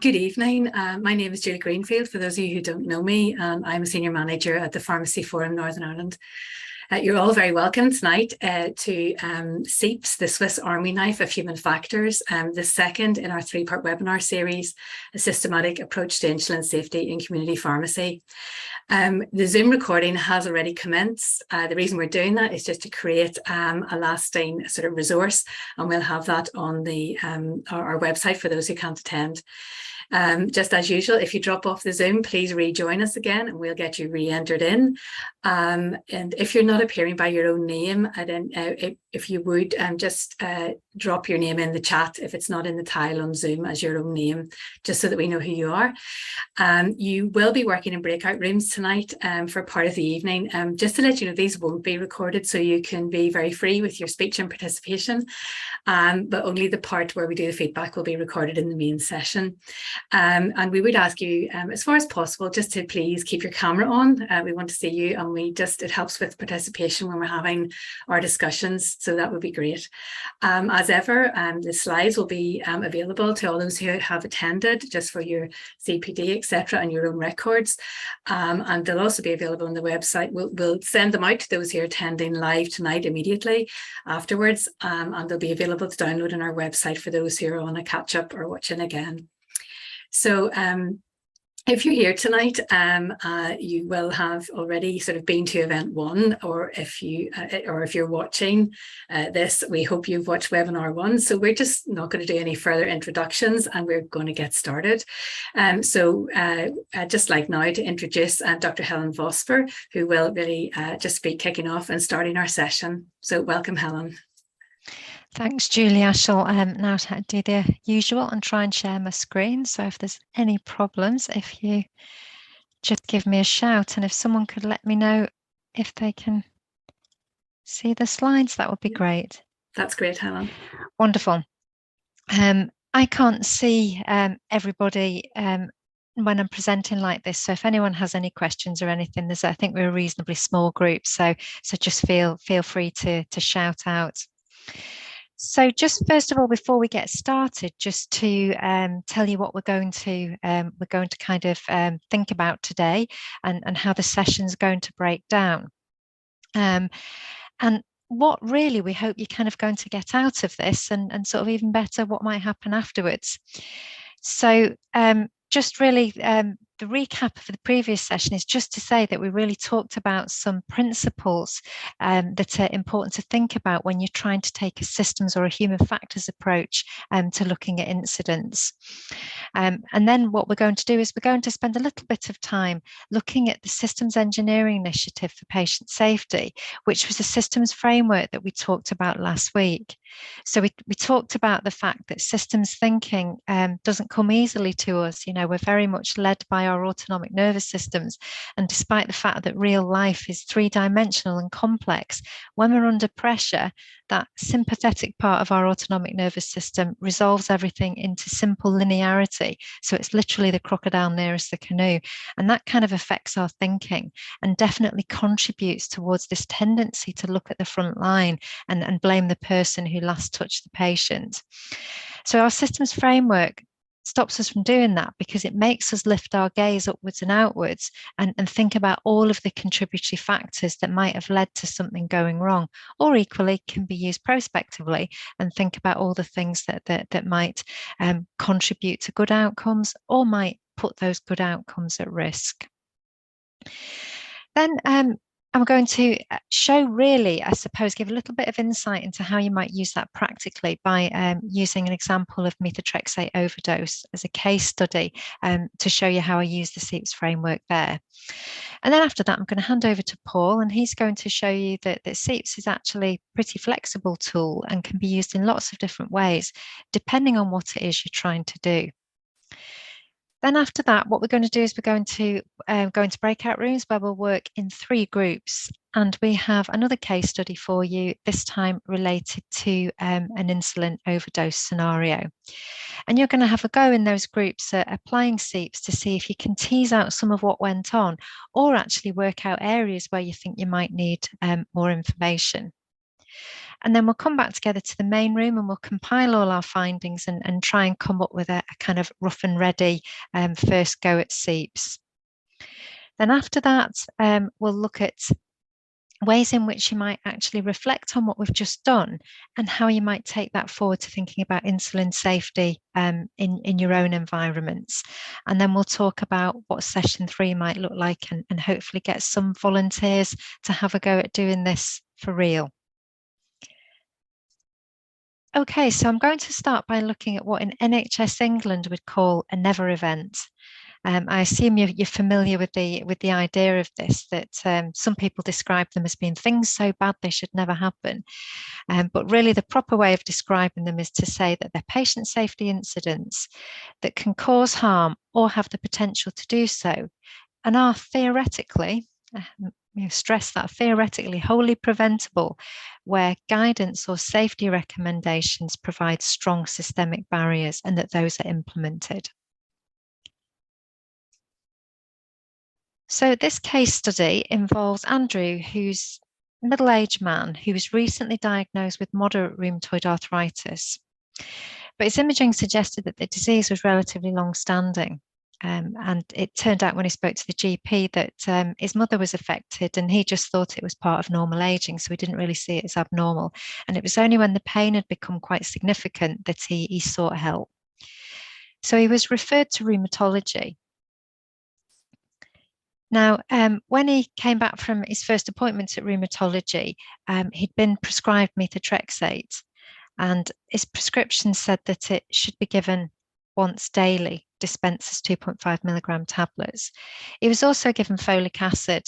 Good evening. My name is Julie Greenfield. For those of you who don't know me, I'm a senior manager at the Pharmacy Forum Northern Ireland. You're all very welcome tonight to SEIPS, the Swiss Army Knife of Human Factors, the second in our three-part webinar series, A Systematic Approach to Insulin Safety in Community Pharmacy. The Zoom recording has already commenced. The reason we're doing that is just to create a lasting sort of resource, and we'll have that on the our website for those who can't attend. Just as usual, if you drop off the Zoom, please rejoin us again and we'll get you re-entered in. And if you're not appearing by your own name, if you would just drop your name in the chat if it's not in the tile on Zoom as your own name, just so that we know who you are. You will be working in breakout rooms tonight for part of the evening. Just to let you know, these won't be recorded, so you can be very free with your speech and participation, but only the part where we do the feedback will be recorded in the main session. And we would ask you, as far as possible, just to please keep your camera on. We want to see you, and it helps with participation when we're having our discussions, so that would be great. As ever, the slides will be available to all those who have attended, just for your CPD, etc., and your own records. And they'll also be available on the website. We'll send them out to those who are attending live tonight immediately afterwards, and they'll be available to download on our website for those who are on a catch-up or watching again. So if you're here tonight, you will have already sort of been to event one, or if you're watching this, we hope you've watched webinar one. So we're just not going to do any further introductions, and we're going to get started. I'd just like now to introduce Dr. Helen Vosper, who will really just be kicking off and starting our session. So welcome, Helen. Thanks, Julie. I shall now do the usual and try and share my screen. So if there's any problems, if you just give me a shout, and if someone could let me know if they can see the slides, that would be great. That's great, Helen. Wonderful. I can't see everybody when I'm presenting like this. So if anyone has any questions or anything, I think we're a reasonably small group. So just feel free to shout out. So just first of all, before we get started, just to tell you what we're going to kind of think about today, and how the session's going to break down, and what really we hope you're kind of going to get out of this, and sort of even better, what might happen afterwards. So just really the recap for the previous session is just to say that we really talked about some principles that are important to think about when you're trying to take a systems or a human factors approach to looking at incidents. And then what we're going to do is we're going to spend a little bit of time looking at the Systems Engineering Initiative for Patient Safety, which was a systems framework that we talked about last week. So we talked about the fact that systems thinking doesn't come easily to us. You know, we're very much led by our autonomic nervous systems, and despite the fact that real life is three-dimensional and complex, when we're under pressure, that sympathetic part of our autonomic nervous system resolves everything into simple linearity. So it's literally the crocodile nearest the canoe, and that kind of affects our thinking and definitely contributes towards this tendency to look at the front line and blame the person who last touched the patient. So our systems framework stops us from doing that, because it makes us lift our gaze upwards and outwards and think about all of the contributory factors that might have led to something going wrong, or equally can be used prospectively and think about all the things that might contribute to good outcomes or might put those good outcomes at risk. Then I'm going to show, really, I suppose, give a little bit of insight into how you might use that practically by using an example of methotrexate overdose as a case study to show you how I use the SEIPS framework there. And then after that, I'm going to hand over to Paul, and he's going to show you that SEIPS is actually a pretty flexible tool and can be used in lots of different ways, depending on what it is you're trying to do. Then after that, what we're going to do is we're going to go into breakout rooms where we'll work in 3 groups. And we have another case study for you, this time related to an insulin overdose scenario. And you're going to have a go in those groups at applying SEIPS to see if you can tease out some of what went on, or actually work out areas where you think you might need more information. And then we'll come back together to the main room and we'll compile all our findings and try and come up with a kind of rough and ready first go at SEIPS. Then after that, we'll look at ways in which you might actually reflect on what we've just done and how you might take that forward to thinking about insulin safety in your own environments. And then we'll talk about what session 3 might look like and hopefully get some volunteers to have a go at doing this for real. Okay, so I'm going to start by looking at what in NHS England would call a never event. I assume you're familiar with the idea of this, that some people describe them as being things so bad they should never happen. But really the proper way of describing them is to say that they're patient safety incidents that can cause harm or have the potential to do so, and are theoretically, stress that, theoretically wholly preventable, where guidance or safety recommendations provide strong systemic barriers and that those are implemented. So this case study involves Andrew, who's a middle-aged man who was recently diagnosed with moderate rheumatoid arthritis. But his imaging suggested that the disease was relatively long-standing. And it turned out when he spoke to the GP that his mother was affected and he just thought it was part of normal aging, so he didn't really see it as abnormal. And it was only when the pain had become quite significant that he sought help. So he was referred to rheumatology. Now, when he came back from his first appointment at rheumatology, he'd been prescribed methotrexate, and his prescription said that it should be given once daily, dispensed as 2.5 milligram tablets. He was also given folic acid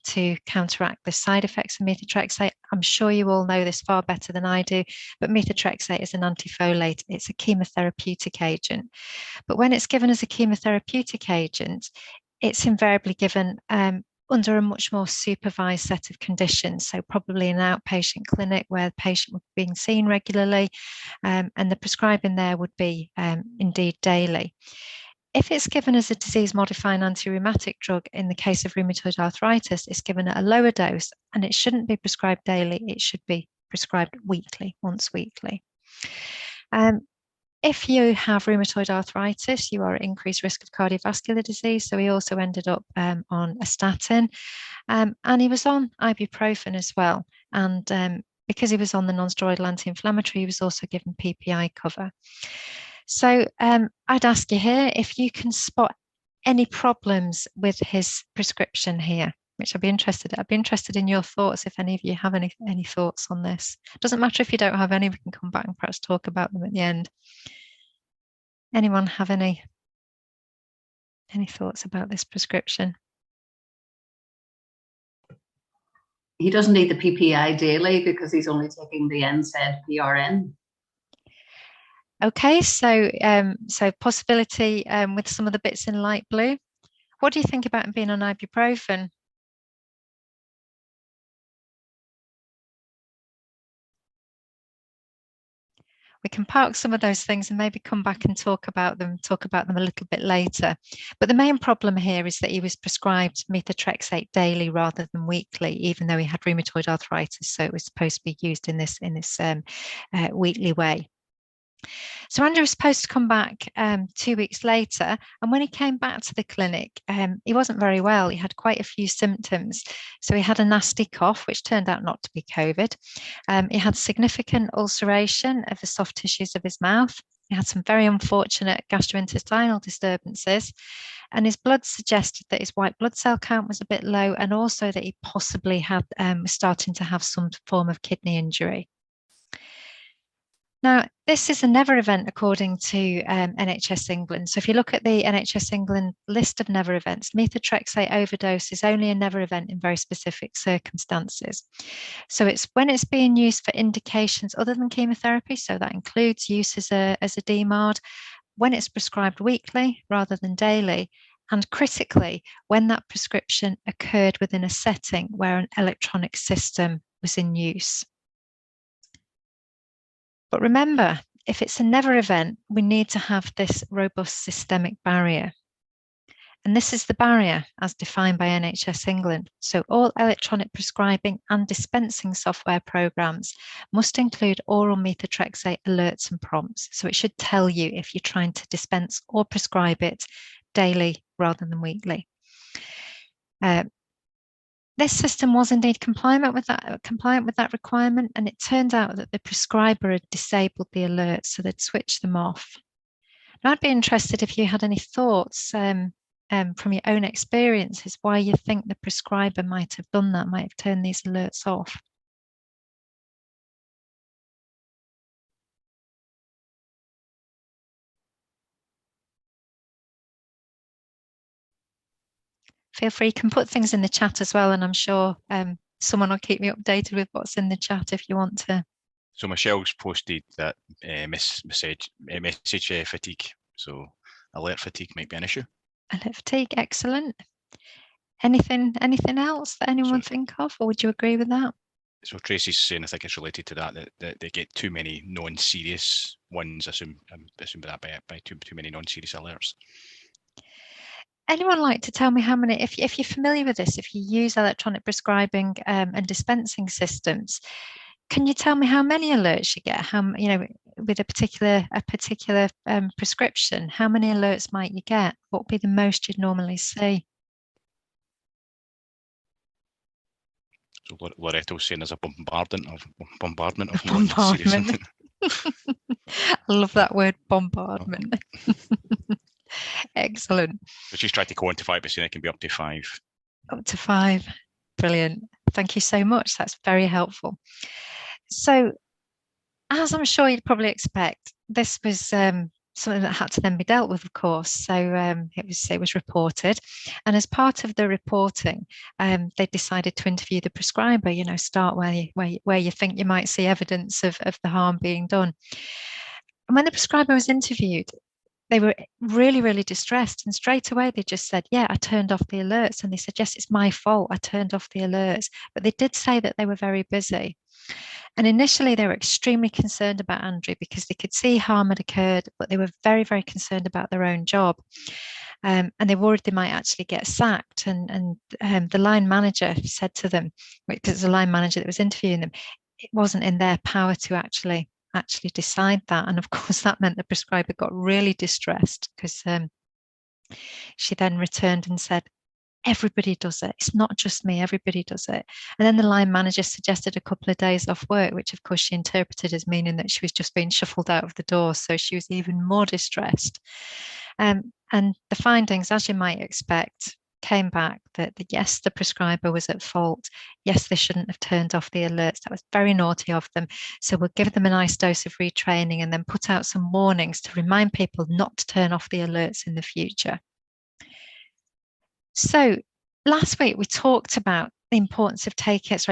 to counteract the side effects of methotrexate. I'm sure you all know this far better than I do, but methotrexate is an antifolate. It's a chemotherapeutic agent. But when it's given as a chemotherapeutic agent, it's invariably given under a much more supervised set of conditions. So probably in an outpatient clinic where the patient would be being seen regularly, and the prescribing there would be indeed daily. If it's given as a disease-modifying anti-rheumatic drug, in the case of rheumatoid arthritis, it's given at a lower dose and it shouldn't be prescribed daily. It should be prescribed weekly, once weekly. If you have rheumatoid arthritis, you are at increased risk of cardiovascular disease. So he also ended up on a statin, and he was on ibuprofen as well. And because he was on the non-steroidal anti-inflammatory, he was also given PPI cover. So I'd ask you here if you can spot any problems with his prescription here, which I'd be interested in your thoughts, if any of you have any thoughts on this. It doesn't matter if you don't have any, we can come back and perhaps talk about them at the end. Anyone have any thoughts about this prescription? He doesn't need the PPI daily because he's only taking the NSAID PRN. Okay, so possibility with some of the bits in light blue. What do you think about him being on ibuprofen? We can park some of those things and maybe come back and talk about them a little bit later. But the main problem here is that he was prescribed methotrexate daily rather than weekly, even though he had rheumatoid arthritis. So it was supposed to be used in this weekly way. So Andrew was supposed to come back 2 weeks later, and when he came back to the clinic, he wasn't very well. He had quite a few symptoms. So he had a nasty cough, which turned out not to be COVID. He had significant ulceration of the soft tissues of his mouth. He had some very unfortunate gastrointestinal disturbances, and his blood suggested that his white blood cell count was a bit low, and also that he possibly had was starting to have some form of kidney injury. Now, this is a never event according to NHS England. So if you look at the NHS England list of never events, methotrexate overdose is only a never event in very specific circumstances. So it's when it's being used for indications other than chemotherapy, so that includes use as a DMARD, when it's prescribed weekly rather than daily, and critically, when that prescription occurred within a setting where an electronic system was in use. But remember, if it's a never event, we need to have this robust systemic barrier. And this is the barrier as defined by NHS England. So all electronic prescribing and dispensing software programs must include oral methotrexate alerts and prompts. So it should tell you if you're trying to dispense or prescribe it daily rather than weekly. This system was indeed compliant with that requirement, and it turned out that the prescriber had disabled the alerts, so they'd switched them off. Now, I'd be interested if you had any thoughts from your own experiences, why you think the prescriber might have done that, might have turned these alerts off. Feel free, you can put things in the chat as well, and I'm sure someone will keep me updated with what's in the chat if you want to. So Michelle's posted that message fatigue, so alert fatigue might be an issue. Alert fatigue, excellent. Anything else that anyone think of, or would you agree with that? So Tracy's saying, I think it's related to that they get too many non-serious ones. I'm assuming that by too many non-serious alerts. Anyone like to tell me how many, if you're familiar with this, if you use electronic prescribing and dispensing systems, can you tell me how many alerts you get? How, you know, with a particular prescription, how many alerts might you get? What would be the most you'd normally see? So Loretto's saying there's a bombardment of bombardment. I love that word, bombardment. Excellent. So she's tried to quantify it, but saying it can be up to 5. Up to 5. Brilliant. Thank you so much. That's very helpful. So, as I'm sure you'd probably expect, this was something that had to then be dealt with, of course. So it was reported, and as part of the reporting, they decided to interview the prescriber. You know, start where you think you might see evidence of the harm being done. And when the prescriber was interviewed, they were really, really distressed. And straight away, they just said, yeah, I turned off the alerts. And they said, yes, it's my fault. I turned off the alerts. But they did say that they were very busy. And initially, they were extremely concerned about Andrew because they could see harm had occurred, but they were very, very concerned about their own job. And they worried they might actually get sacked. And the line manager said to them, because it's the line manager that was interviewing them, it wasn't in their power to actually decide that. And of course that meant the prescriber got really distressed because she then returned and said, everybody does it, it's not just me, everybody does it. And then the line manager suggested a couple of days off work, which of course she interpreted as meaning that she was just being shuffled out of the door, so she was even more distressed. And the findings, as you might expect, came back that yes, the prescriber was at fault. Yes, they shouldn't have turned off the alerts. That was very naughty of them. So we'll give them a nice dose of retraining and then put out some warnings to remind people not to turn off the alerts in the future. So last week we talked about the importance of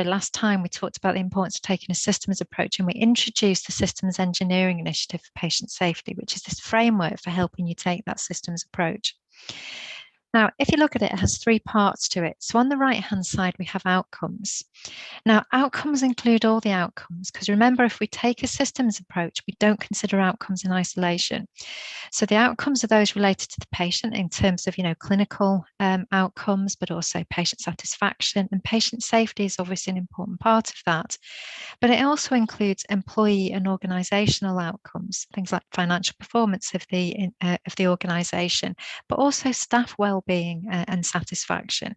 last time we talked about the importance of taking a systems approach, and we introduced the systems engineering initiative for patient safety, which is this framework for helping you take that systems approach. Now, if you look at it, it has 3 parts to it. So on the right-hand side, we have outcomes. Now, outcomes include all the outcomes, because remember, if we take a systems approach, we don't consider outcomes in isolation. So the outcomes are those related to the patient in terms of, clinical outcomes, but also patient satisfaction, and patient safety is obviously an important part of that. But it also includes employee and organisational outcomes, things like financial performance of the organisation, but also staff well-being and satisfaction.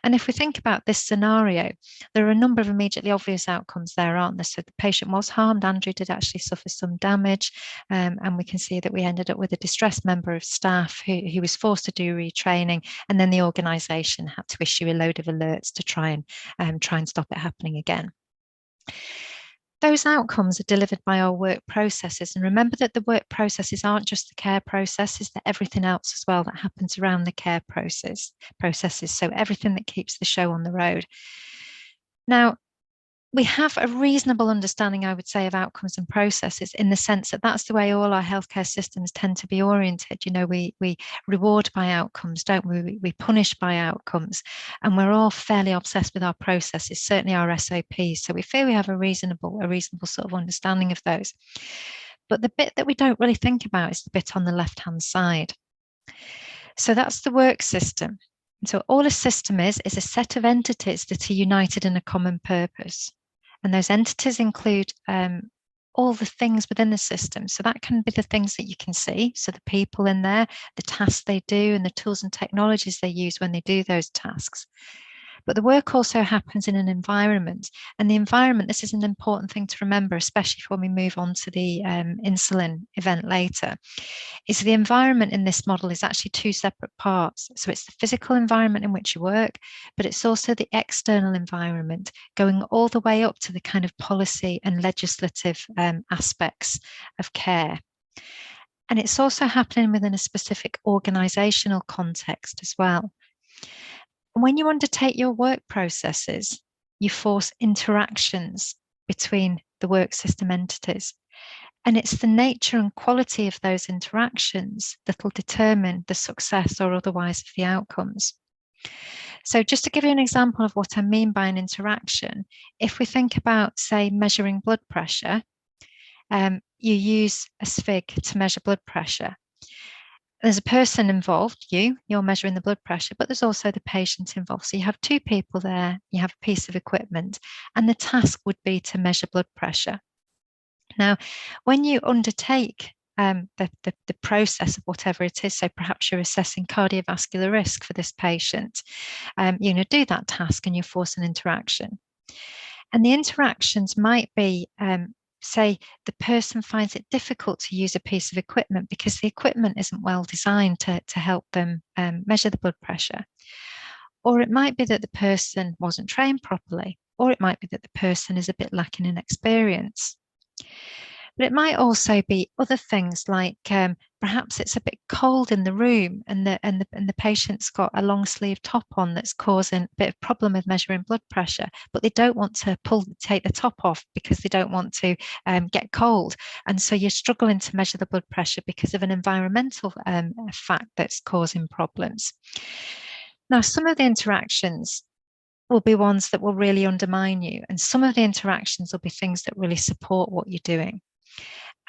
And if we think about this scenario, there are a number of immediately obvious outcomes there, aren't there? So the patient was harmed, Andrew did actually suffer some damage, and we can see that we ended up with a distressed member of staff who was forced to do retraining, and then the organisation had to issue a load of alerts to try and stop it happening again. Those outcomes are delivered by our work processes. And remember that the work processes aren't just the care processes, they're everything else as well that happens around the care processes. So everything that keeps the show on the road. Now, we have a reasonable understanding, I would say, of outcomes and processes in the sense that that's the way all our healthcare systems tend to be oriented. We reward by outcomes, don't we? We punish by outcomes, and we're all fairly obsessed with our processes, certainly our SOPs. So we feel we have a reasonable sort of understanding of those. But the bit that we don't really think about is the bit on the left-hand side. So that's the work system. So all a system is a set of entities that are united in a common purpose. And those entities include all the things within the system. So that can be the things that you can see. So the people in there, the tasks they do, and the tools and technologies they use when they do those tasks. But the work also happens in an environment. And the environment, this is an important thing to remember, especially when we move on to the insulin event later, is the environment in this model is actually two separate parts. So it's the physical environment in which you work, but it's also the external environment, going all the way up to the kind of policy and legislative aspects of care. And it's also happening within a specific organizational context as well. When you undertake your work processes, you force interactions between the work system entities. And it's the nature and quality of those interactions that will determine the success or otherwise of the outcomes. So just to give you an example of what I mean by an interaction, if we think about, say, measuring blood pressure, you use a SFIG to measure blood pressure. There's a person involved, you're measuring the blood pressure, but there's also the patient involved. So you have two people there, you have a piece of equipment, and the task would be to measure blood pressure. Now, when you undertake the process of whatever it is, so perhaps you're assessing cardiovascular risk for this patient, do that task and you force an interaction. And the interactions might be, say, the person finds it difficult to use a piece of equipment because the equipment isn't well designed to help them measure the blood pressure. Or it might be that the person wasn't trained properly, or it might be that the person is a bit lacking in experience. But it might also be other things like perhaps it's a bit cold in the room and the patient's got a long sleeve top on that's causing a bit of problem with measuring blood pressure, but they don't want to take the top off because they don't want to get cold. And so you're struggling to measure the blood pressure because of an environmental fact that's causing problems. Now, some of the interactions will be ones that will really undermine you, and some of the interactions will be things that really support what you're doing.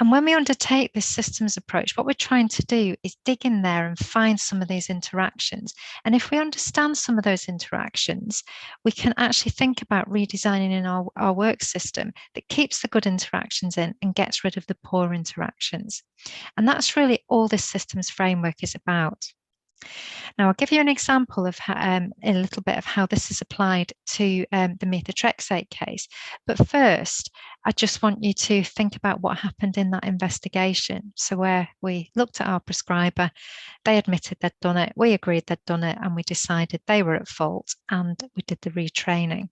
And when we undertake this systems approach, what we're trying to do is dig in there and find some of these interactions. And if we understand some of those interactions, we can actually think about redesigning in our work system that keeps the good interactions in and gets rid of the poor interactions. And that's really all this systems framework is about. Now, I'll give you an example of a little bit of how this is applied to the methotrexate case. But first, I just want you to think about what happened in that investigation. So where we looked at our prescriber, they admitted they'd done it, we agreed they'd done it, and we decided they were at fault, and we did the retraining.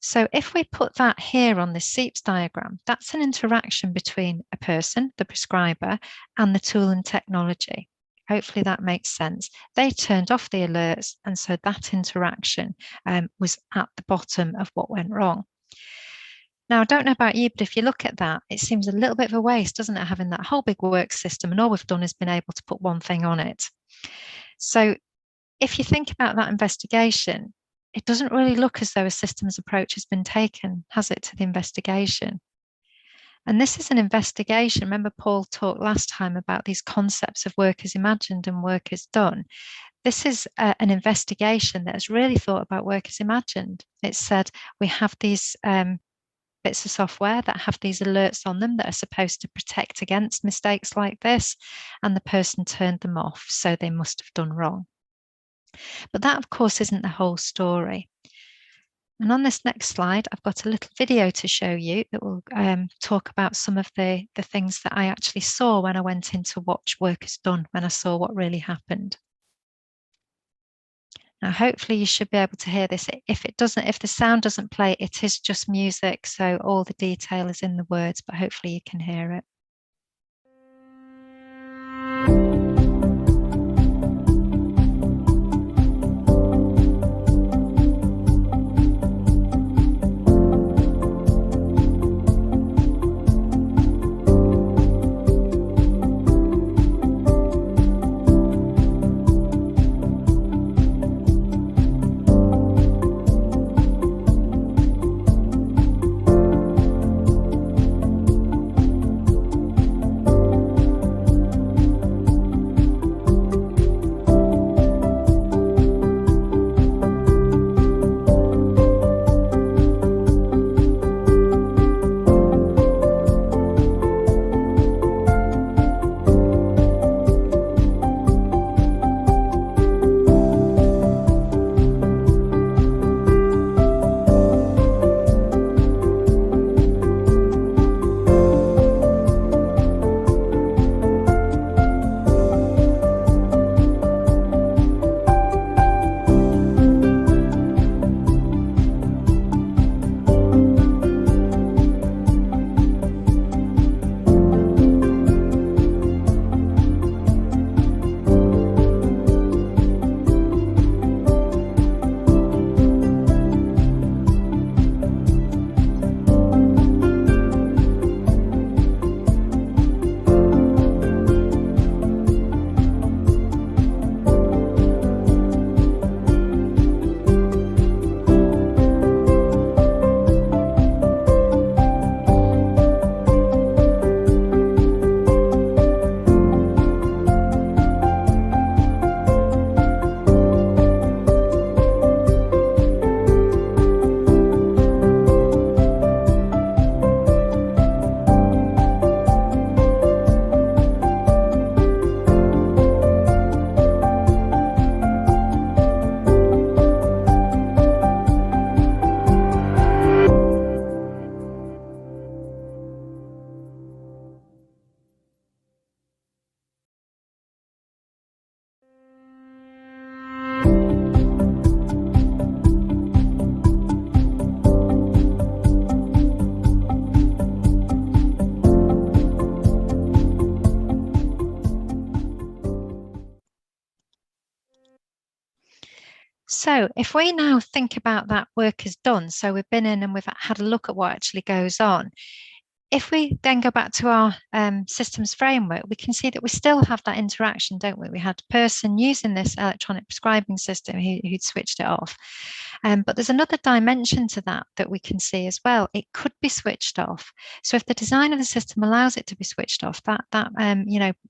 So if we put that here on this SEIPS diagram, that's an interaction between a person, the prescriber, and the tool and technology. Hopefully that makes sense. They turned off the alerts, and so that interaction was at the bottom of what went wrong. Now, I don't know about you, but if you look at that, it seems a little bit of a waste, doesn't it, having that whole big work system, and all we've done is been able to put one thing on it. So if you think about that investigation, it doesn't really look as though a systems approach has been taken, has it, to the investigation? And this is an investigation. Remember, Paul talked last time about these concepts of work as imagined and work as done. This is an investigation that has really thought about work as imagined. It said we have these bits of software that have these alerts on them that are supposed to protect against mistakes like this, and the person turned them off, so they must have done wrong. But that, of course, isn't the whole story. And on this next slide, I've got a little video to show you that will talk about some of the things that I actually saw when I went in to watch work as done, when I saw what really happened. Now, hopefully you should be able to hear this. If the sound doesn't play, it is just music, so all the detail is in the words, but hopefully you can hear it. So if we now think about that work as done, so we've been in and we've had a look at what actually goes on. If we then go back to our systems framework, we can see that we still have that interaction, don't we? We had a person using this electronic prescribing system who'd switched it off. But there's another dimension to that we can see as well. It could be switched off. So if the design of the system allows it to be switched off, that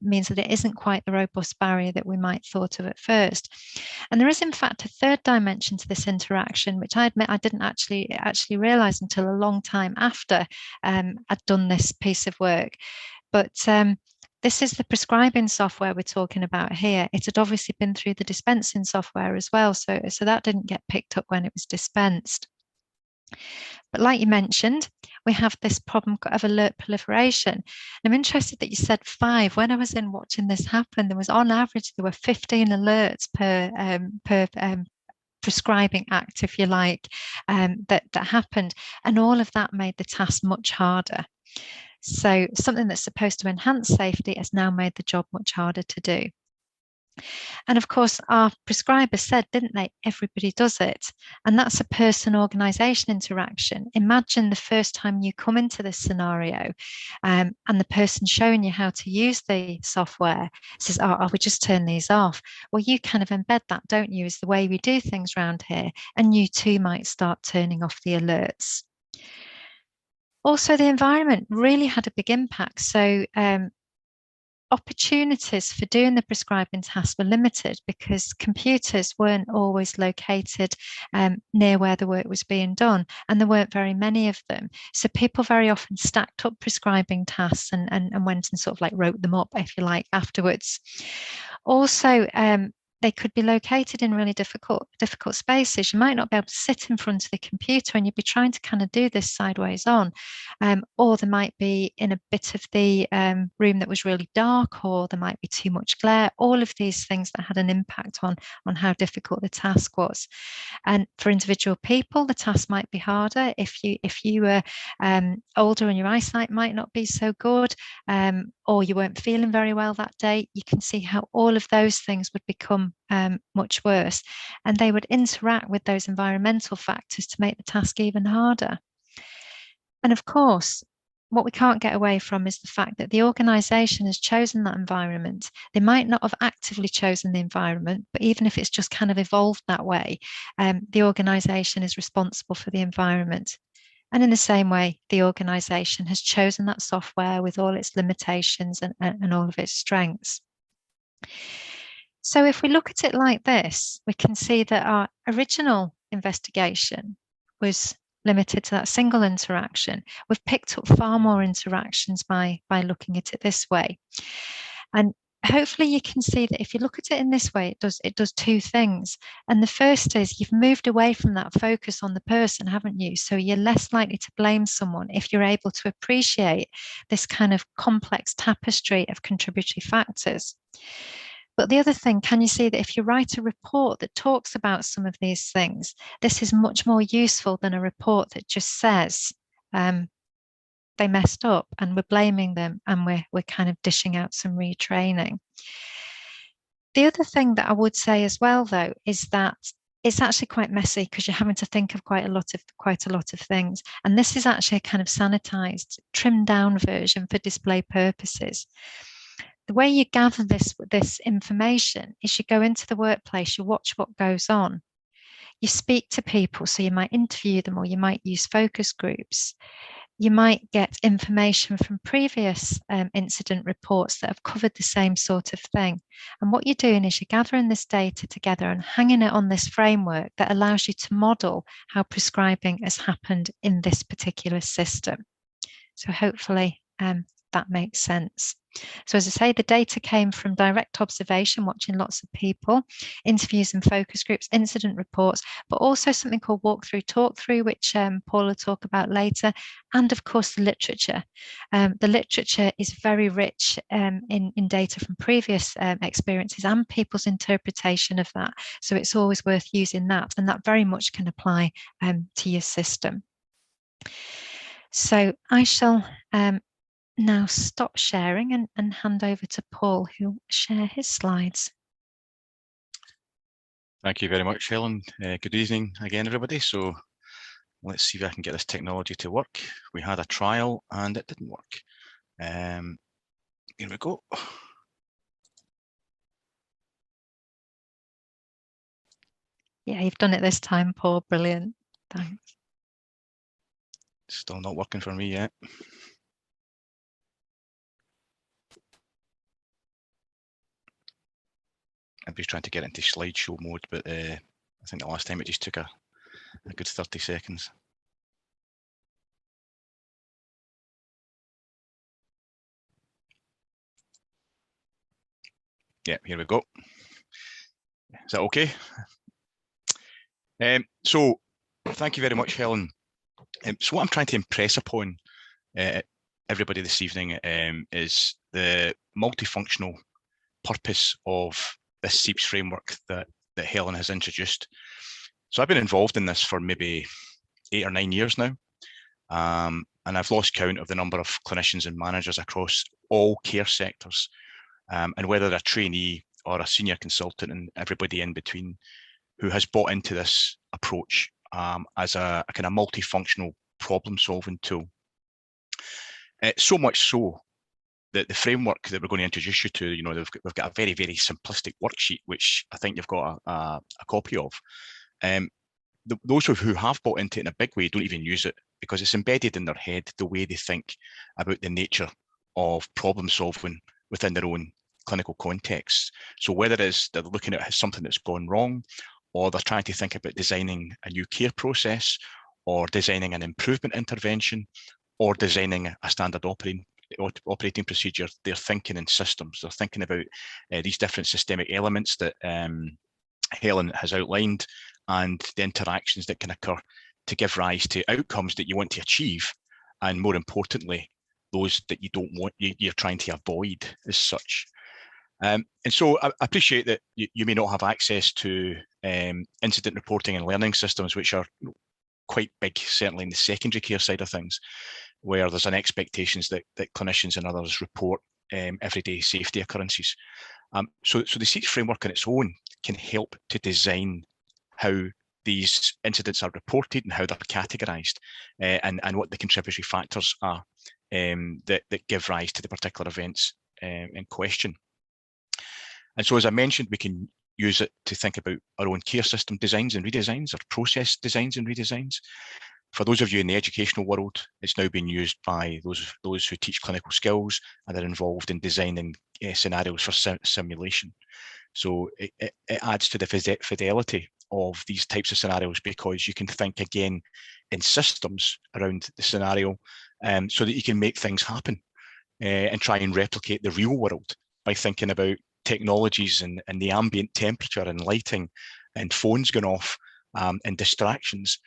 means that it isn't quite the robust barrier that we might thought of at first. And there is, in fact, a third dimension to this interaction, which I admit I didn't actually realize until a long time after I'd done this piece of work. But this is the prescribing software we're talking about here. It had obviously been through the dispensing software as well, so that didn't get picked up when it was dispensed. But like you mentioned, we have this problem of alert proliferation. And I'm interested that you said 5. When I was in watching this happen, there was on average, there were 15 alerts per prescribing act, if you like, that happened. And all of that made the task much harder. So something that's supposed to enhance safety has now made the job much harder to do. And of course, our prescribers said, didn't they, everybody does it. And that's a person-organisation interaction. Imagine the first time you come into this scenario and the person showing you how to use the software says, oh, we just turn these off. Well, you kind of embed that, don't you, as the way we do things around here. And you too might start turning off the alerts. Also, the environment really had a big impact. So opportunities for doing the prescribing task were limited because computers weren't always located near where the work was being done, and there weren't very many of them. So people very often stacked up prescribing tasks and went and sort of like wrote them up, if you like, afterwards. Also, they could be located in really difficult spaces. You might not be able to sit in front of the computer and you'd be trying to kind of do this sideways on. Or they might be in a bit of the room that was really dark, or there might be too much glare. All of these things that had an impact on how difficult the task was. And for individual people, the task might be harder. If you were older and your eyesight might not be so good, or you weren't feeling very well that day, you can see how all of those things would become much worse, and they would interact with those environmental factors to make the task even harder. And of course, what we can't get away from is the fact that the organisation has chosen that environment. They might not have actively chosen the environment, but even if it's just kind of evolved that way, the organisation is responsible for the environment. And in the same way, the organisation has chosen that software with all its limitations and all of its strengths. So if we look at it like this, we can see that our original investigation was limited to that single interaction. We've picked up far more interactions by looking at it this way. And hopefully you can see that if you look at it in this way, it does 2 things. And the first is you've moved away from that focus on the person, haven't you? So you're less likely to blame someone if you're able to appreciate this kind of complex tapestry of contributory factors. But the other thing, can you see that if you write a report that talks about some of these things, this is much more useful than a report that just says they messed up and we're blaming them and we're kind of dishing out some retraining. The other thing that I would say as well, though, is that it's actually quite messy because you're having to think of quite a lot of things. And this is actually a kind of sanitized, trimmed down version for display purposes. The way you gather this information is you go into the workplace, you watch what goes on, you speak to people, so you might interview them or you might use focus groups. You might get information from previous incident reports that have covered the same sort of thing. And what you're doing is you're gathering this data together and hanging it on this framework that allows you to model how prescribing has happened in this particular system. So hopefully that makes sense. So as I say, the data came from direct observation, watching lots of people, interviews and focus groups, incident reports, but also something called walkthrough, talk-through, which Paul will talk about later, and of course the literature. The literature is very rich in data from previous experiences and people's interpretation of that. So it's always worth using that, and that very much can apply to your system. So I shall now stop sharing and hand over to Paul, who will share his slides. Thank you very much, Helen. Good evening again, everybody. So let's see if I can get this technology to work. We had a trial and it didn't work. Here we go. Yeah, you've done it this time, Paul. Brilliant. Thanks. Still not working for me yet. I'm just trying to get into slideshow mode, but I think the last time it just took a good 30 seconds. Yeah, here we go. Is that okay? So thank you very much, Helen. So what I'm trying to impress upon everybody this evening is the multifunctional purpose of this SEIPS framework that Helen has introduced. So I've been involved in this for maybe 8 or 9 years now. And I've lost count of the number of clinicians and managers across all care sectors, and whether they're a trainee or a senior consultant and everybody in between who has bought into this approach as a kind of multifunctional problem-solving tool. So much so that the framework that we're going to introduce you to, we've got a very, very simplistic worksheet, which I think you've got a copy of. Those who have bought into it in a big way don't even use it because it's embedded in their head the way they think about the nature of problem solving within their own clinical context. So whether it is they're looking at something that's gone wrong, or they're trying to think about designing a new care process, or designing an improvement intervention, or designing a standard operating procedure, they're thinking in systems. They're thinking about these different systemic elements that Helen has outlined and the interactions that can occur to give rise to outcomes that you want to achieve, and more importantly, those that you don't want, you're trying to avoid as such. And so I appreciate that you may not have access to incident reporting and learning systems, which are quite big, certainly in the secondary care side of things, where there's an expectations that clinicians and others report everyday safety occurrences. So the SEIPS framework on its own can help to design how these incidents are reported and how they're categorised, and what the contributory factors are that give rise to the particular events in question. And so, as I mentioned, we can use it to think about our own care system designs and redesigns, or process designs and redesigns. For those of you in the educational world, it's now being used by those who teach clinical skills and are involved in designing scenarios for simulation. So it adds to the fidelity of these types of scenarios, because you can think again in systems around the scenario, so that you can make things happen and try and replicate the real world by thinking about technologies and the ambient temperature and lighting and phones going off and distractions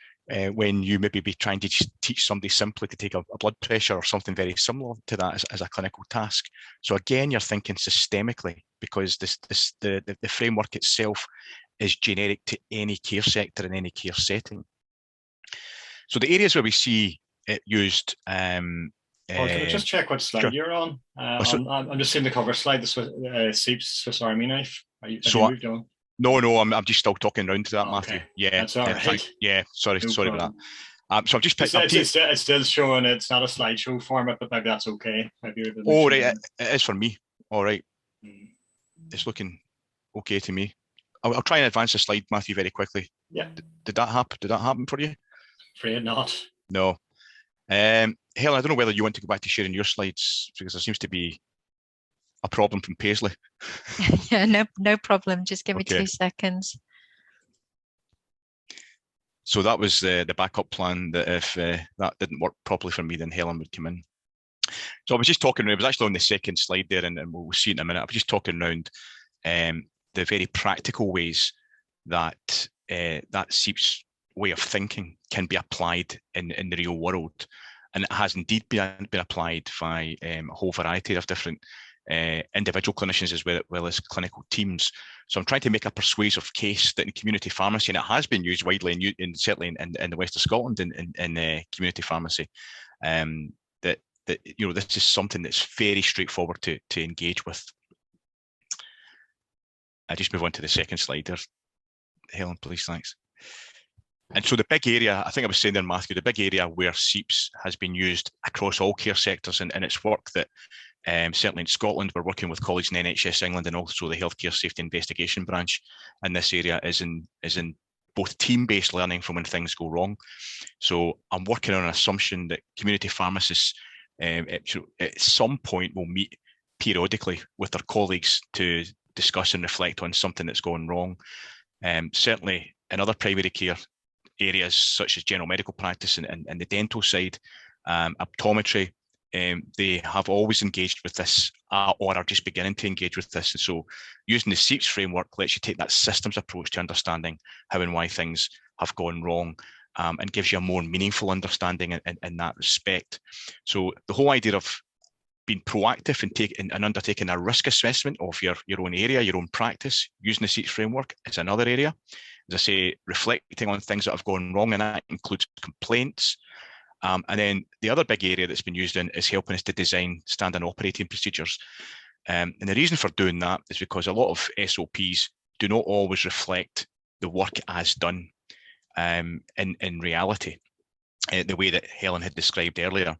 when you maybe be trying to teach somebody simply to take a blood pressure or something very similar to that as a clinical task. So again, you're thinking systemically, because the framework itself is generic to any care sector in any care setting. So the areas where we see it used. Can I just check what slide you're on? I'm just seeing the cover slide, the SEIPS Swiss Army knife. Have you moved on? No, I'm just still talking around to that, okay. Matthew. Yeah, that's all right. Yeah, sorry about that. So I've just picked it's still showing it's not a slideshow format, but maybe that's okay. Maybe right, it is for me. All right, it's looking okay to me. I'll try and advance the slide, Matthew, very quickly. Yeah. Did that happen? Did that happen for you? Afraid not. No. Helen, I don't know whether you want to go back to sharing your slides, because there seems to be a problem from Paisley. Yeah, no problem. Just give me 2 seconds. So that was the backup plan, that if that didn't work properly for me, then Helen would come in. So I was just talking, it was actually on the second slide there, and we'll see in a minute. I was just talking around the very practical ways that that SEIPS way of thinking can be applied in the real world. And it has indeed been applied by a whole variety of different individual clinicians as well as clinical teams. So I'm trying to make a persuasive case that in community pharmacy, and it has been used widely, certainly in the west of Scotland in community pharmacy, that this is something that's very straightforward to engage with. I just move on to the second slide there. Helen, please, thanks. And so the big area, I think I was saying there, Matthew, the big area where SEIPS has been used across all care sectors, and it's work that certainly in Scotland, we're working with colleagues in NHS England and also the Healthcare Safety Investigation Branch. And this area is in both team-based learning from when things go wrong. So I'm working on an assumption that community pharmacists at some point will meet periodically with their colleagues to discuss and reflect on something that's going wrong. Certainly in other primary care areas such as general medical practice and the dental side, optometry, they have always engaged with this or are just beginning to engage with this. And so using the SEIPS framework lets you take that systems approach to understanding how and why things have gone wrong, and gives you a more meaningful understanding in that respect. So the whole idea of being proactive and undertaking a risk assessment of your own area, your own practice, using the SEIPS framework is another area. As I say, reflecting on things that have gone wrong, and that includes complaints. And then the other big area that's been used in is helping us to design standard operating procedures. And the reason for doing that is because a lot of SOPs do not always reflect the work as done in reality, the way that Helen had described earlier.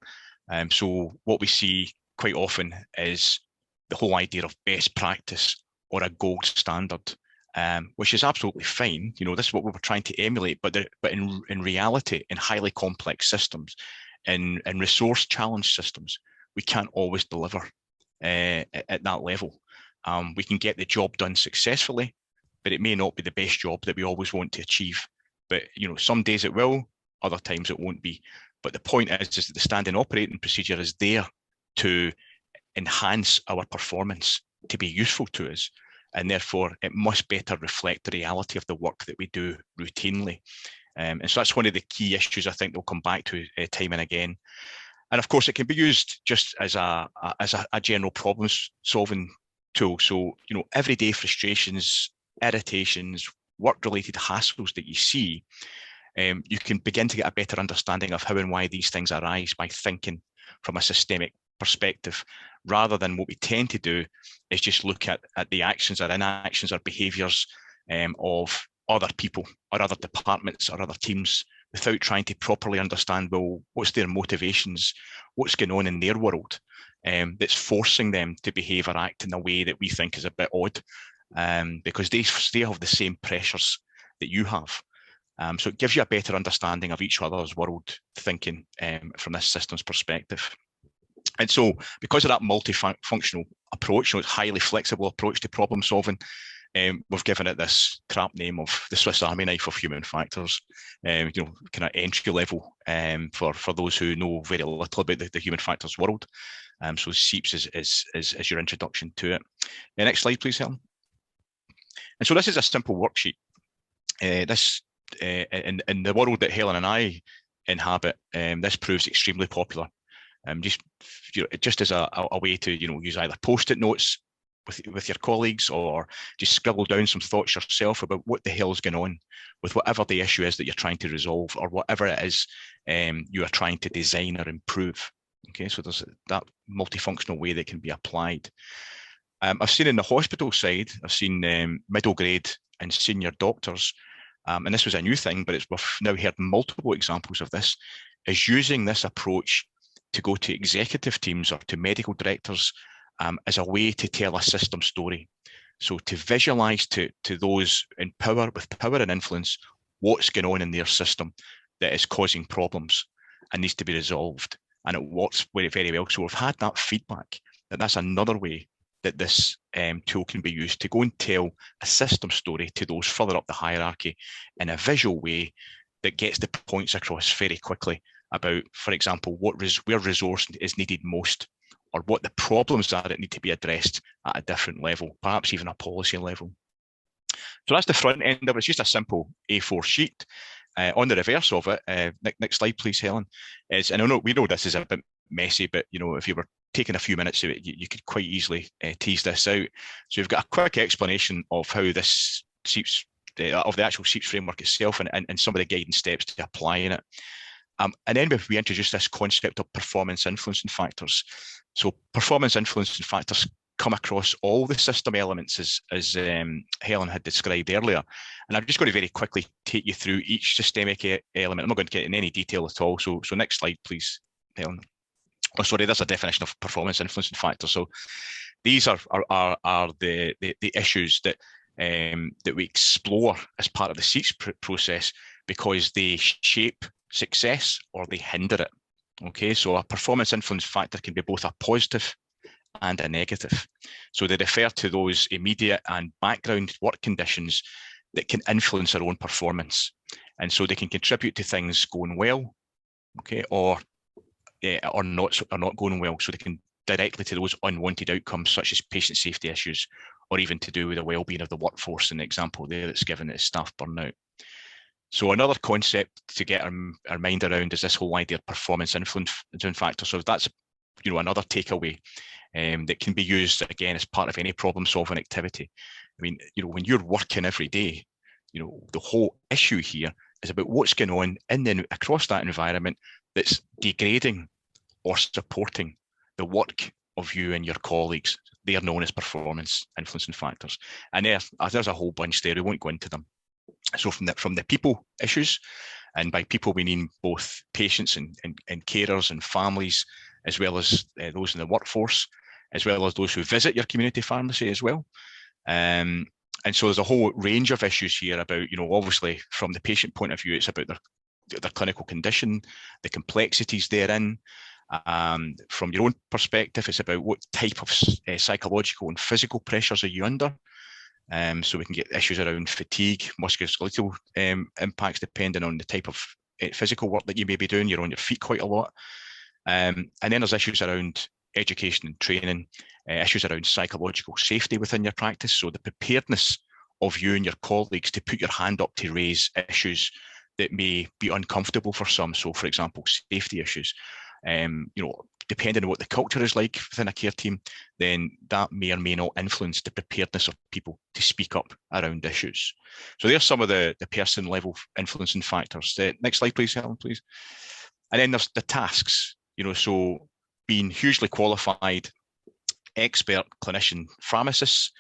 So what we see quite often is the whole idea of best practice or a gold standard, which is absolutely fine. You know, this is what we were trying to emulate, but in reality, in highly complex systems, in resource challenge systems, we can't always deliver at that level. We can get the job done successfully, but it may not be the best job that we always want to achieve. But you know, some days it will, other times it won't be. But the point is that the standing operating procedure is there to enhance our performance, to be useful to us, and therefore it must better reflect the reality of the work that we do routinely. And so that's one of the key issues I think we'll come back to time and again. And of course, it can be used just as a general problem-solving tool. So, you know, everyday frustrations, irritations, work-related hassles that you see, you can begin to get a better understanding of how and why these things arise by thinking from a systemic perspective, rather than what we tend to do is just look at the actions or inactions or behaviours of other people or other departments or other teams without trying to properly understand, well, what's their motivations, what's going on in their world that's forcing them to behave or act in a way that we think is a bit odd, because they have the same pressures that you have. So it gives you a better understanding of each other's world thinking from this systems perspective. And so because of that multifunctional approach, it's highly flexible approach to problem solving, we've given it this crap name of the Swiss Army knife of human factors, you know, kind of entry level for those who know very little about the human factors world. So SEIPS is your introduction to it. The next slide, please, Helen. And so this is a simple worksheet. This in the world that Helen and I inhabit, this proves extremely popular. Just as a way to use either post-it notes with your colleagues, or just scribble down some thoughts yourself about what the hell's going on with whatever the issue is that you're trying to resolve, or whatever it is you are trying to design or improve. Okay, so there's that multifunctional way that can be applied. I've seen in the hospital side, I've seen middle grade and senior doctors, and this was a new thing, but we've now heard multiple examples of this, is using this approach to go to executive teams or to medical directors as a way to tell a system story. So to visualize to those in power, with power and influence, what's going on in their system that is causing problems and needs to be resolved. And it works very well. So we've had that feedback that's another way that this tool can be used to go and tell a system story to those further up the hierarchy in a visual way that gets the points across very quickly about, for example, where resource is needed most, or what the problems are that need to be addressed at a different level, perhaps even a policy level. So that's the front end of it. It's just a simple A4 sheet. On the reverse of it, next slide, please, Helen. And I know we know this is a bit messy, but if you were taking a few minutes of it, you could quite easily tease this out. So you've got a quick explanation of how this SEIPS, of the actual SEIPS framework itself, and some of the guiding steps to applying it. And then we introduce this concept of performance influencing factors. So performance influencing factors come across all the system elements as Helen had described earlier. And I'm just going to very quickly take you through each systemic element. I'm not going to get in any detail at all. So next slide, please, Helen. Oh, sorry, there's a definition of performance influencing factors. So these are the issues that that we explore as part of the SEIPS process, because they shape success or they hinder it. Okay, so a performance influence factor can be both a positive and a negative. So they refer to those immediate and background work conditions that can influence our own performance. And so they can contribute to things going well, okay, or not going well. So they can directly to those unwanted outcomes, such as patient safety issues, or even to do with the well-being of the workforce in the example there that's given as staff burnout. So another concept to get our mind around is this whole idea of performance influence factor. So that's, you know, another takeaway that can be used again as part of any problem-solving activity. I mean, you know, when you're working every day, you know, the whole issue here is about what's going on across that environment that's degrading or supporting the work of you and your colleagues. They are known as performance influencing factors, and there's a whole bunch there. We won't go into them. So from the people issues, and by people we mean both patients and carers and families, as well as those in the workforce, as well as those who visit your community pharmacy as well. And so there's a whole range of issues here about, you know, obviously from the patient point of view, it's about their clinical condition, the complexities therein. From your own perspective, it's about what type of psychological and physical pressures are you under. So we can get issues around fatigue, musculoskeletal impacts, depending on the type of physical work that you may be doing. You're on your feet quite a lot. And then there's issues around education and training, issues around psychological safety within your practice. So the preparedness of you and your colleagues to put your hand up to raise issues that may be uncomfortable for some. So for example, safety issues. You know, depending on what the culture is like within a care team, then that may or may not influence the preparedness of people to speak up around issues. So there's some of the person level influencing factors. Next slide, please, Helen, please. And then there's the tasks, you know, so being hugely qualified, expert clinician pharmacists,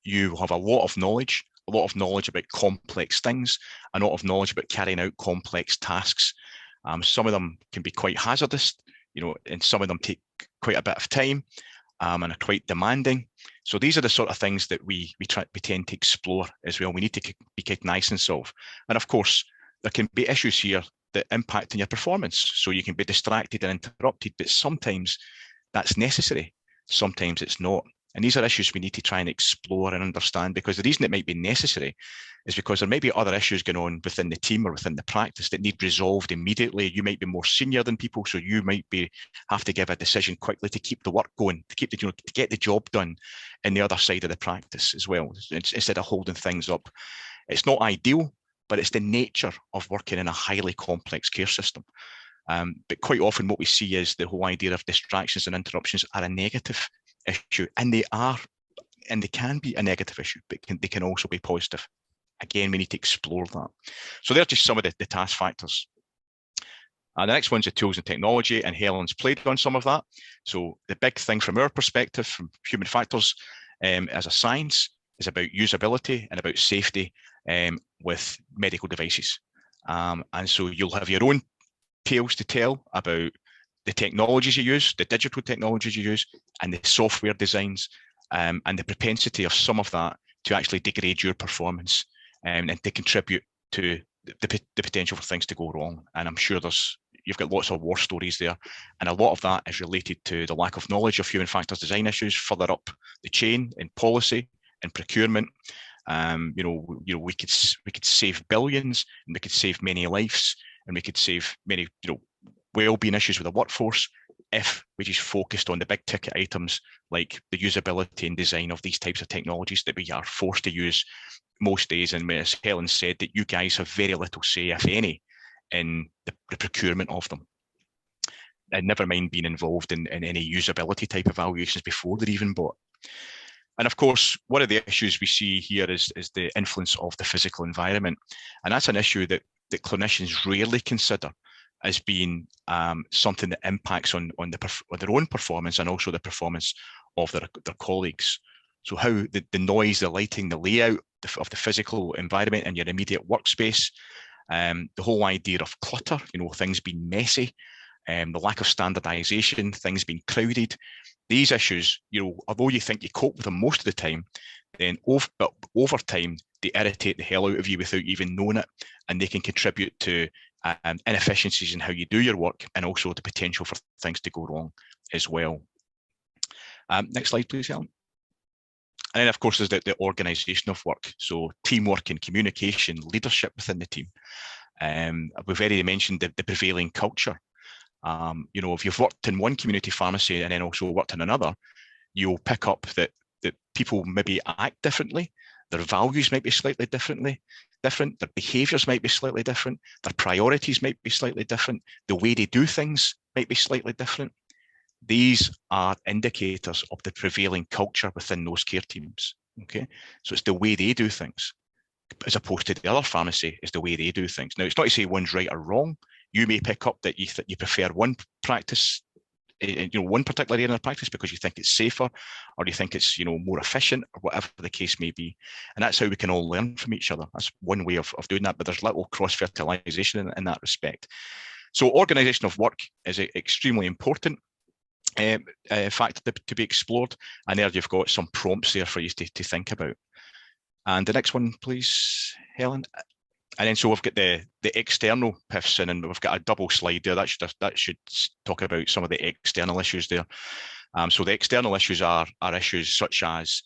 you have a lot of knowledge about complex things, a lot of knowledge about carrying out complex tasks. Some of them can be quite hazardous, you know, and some of them take quite a bit of time and are quite demanding. So these are the sort of things that we tend to explore as well. We need to be cognizant of. And of course, there can be issues here that impact on your performance. So you can be distracted and interrupted, but sometimes that's necessary. Sometimes it's not. And these are issues we need to try and explore and understand, because the reason it might be necessary is because there might be other issues going on within the team or within the practice that need resolved immediately. You might be more senior than people, so you might have to give a decision quickly to keep the work going, to get the job done in the other side of the practice as well, instead of holding things up. It's not ideal, but it's the nature of working in a highly complex care system. But quite often what we see is the whole idea of distractions and interruptions are a negative issue, and they can be a negative issue, but they can also be positive. Again, we need to explore that. So they're just some of the task factors. The next one's the tools and technology, and Helen's played on some of that. So the big thing from our perspective, from human factors as a science, is about usability and about safety with medical devices. And so you'll have your own tales to tell about the technologies you use, the digital technologies you use, and the software designs, and the propensity of some of that to actually degrade your performance and to contribute to the potential for things to go wrong. And I'm sure you've got lots of war stories there, and a lot of that is related to the lack of knowledge of human factors design issues further up the chain in policy and procurement. We could save billions, and we could save many lives, and we could save many well-being issues with the workforce if we just focused on the big ticket items like the usability and design of these types of technologies that we are forced to use most days. And as Helen said, that you guys have very little say, if any, in the procurement of them. And never mind being involved in any usability type evaluations before they're even bought. And of course, one of the issues we see here is the influence of the physical environment. And that's an issue that clinicians rarely consider as being something that impacts on their own performance and also the performance of their colleagues. So how the noise, the lighting, the layout of the physical environment in your immediate workspace, the whole idea of clutter, things being messy, the lack of standardization, things being crowded. These issues, although you think you cope with them most of the time, then over time, they irritate the hell out of you without even knowing it, and they can contribute to inefficiencies in how you do your work, and also the potential for things to go wrong as well. Next slide, please, Helen. And then, of course, there's the organisation of work. So teamwork and communication, leadership within the team. We've already mentioned the prevailing culture. If you've worked in one community pharmacy and then also worked in another, you'll pick up that people maybe act differently. Their values might be slightly different. Their behaviours might be slightly different. Their priorities might be slightly different. The way they do things might be slightly different. These are indicators of the prevailing culture within those care teams. Okay, so it's the way they do things, as opposed to the other pharmacy is the way they do things. Now, it's not to say one's right or wrong. You may pick up that you prefer one practice, one particular area of practice because you think it's safer, or you think it's more efficient, or whatever the case may be. And that's how we can all learn from each other. That's one way of doing that. But there's little cross-fertilization in that respect. So organisation of work is extremely important. Factor to be explored, and there you've got some prompts there for you to think about. And the next one, please, Helen. And then so we've got the external PIFs in, and we've got a double slide there. That should talk about some of the external issues there. So the external issues are issues such as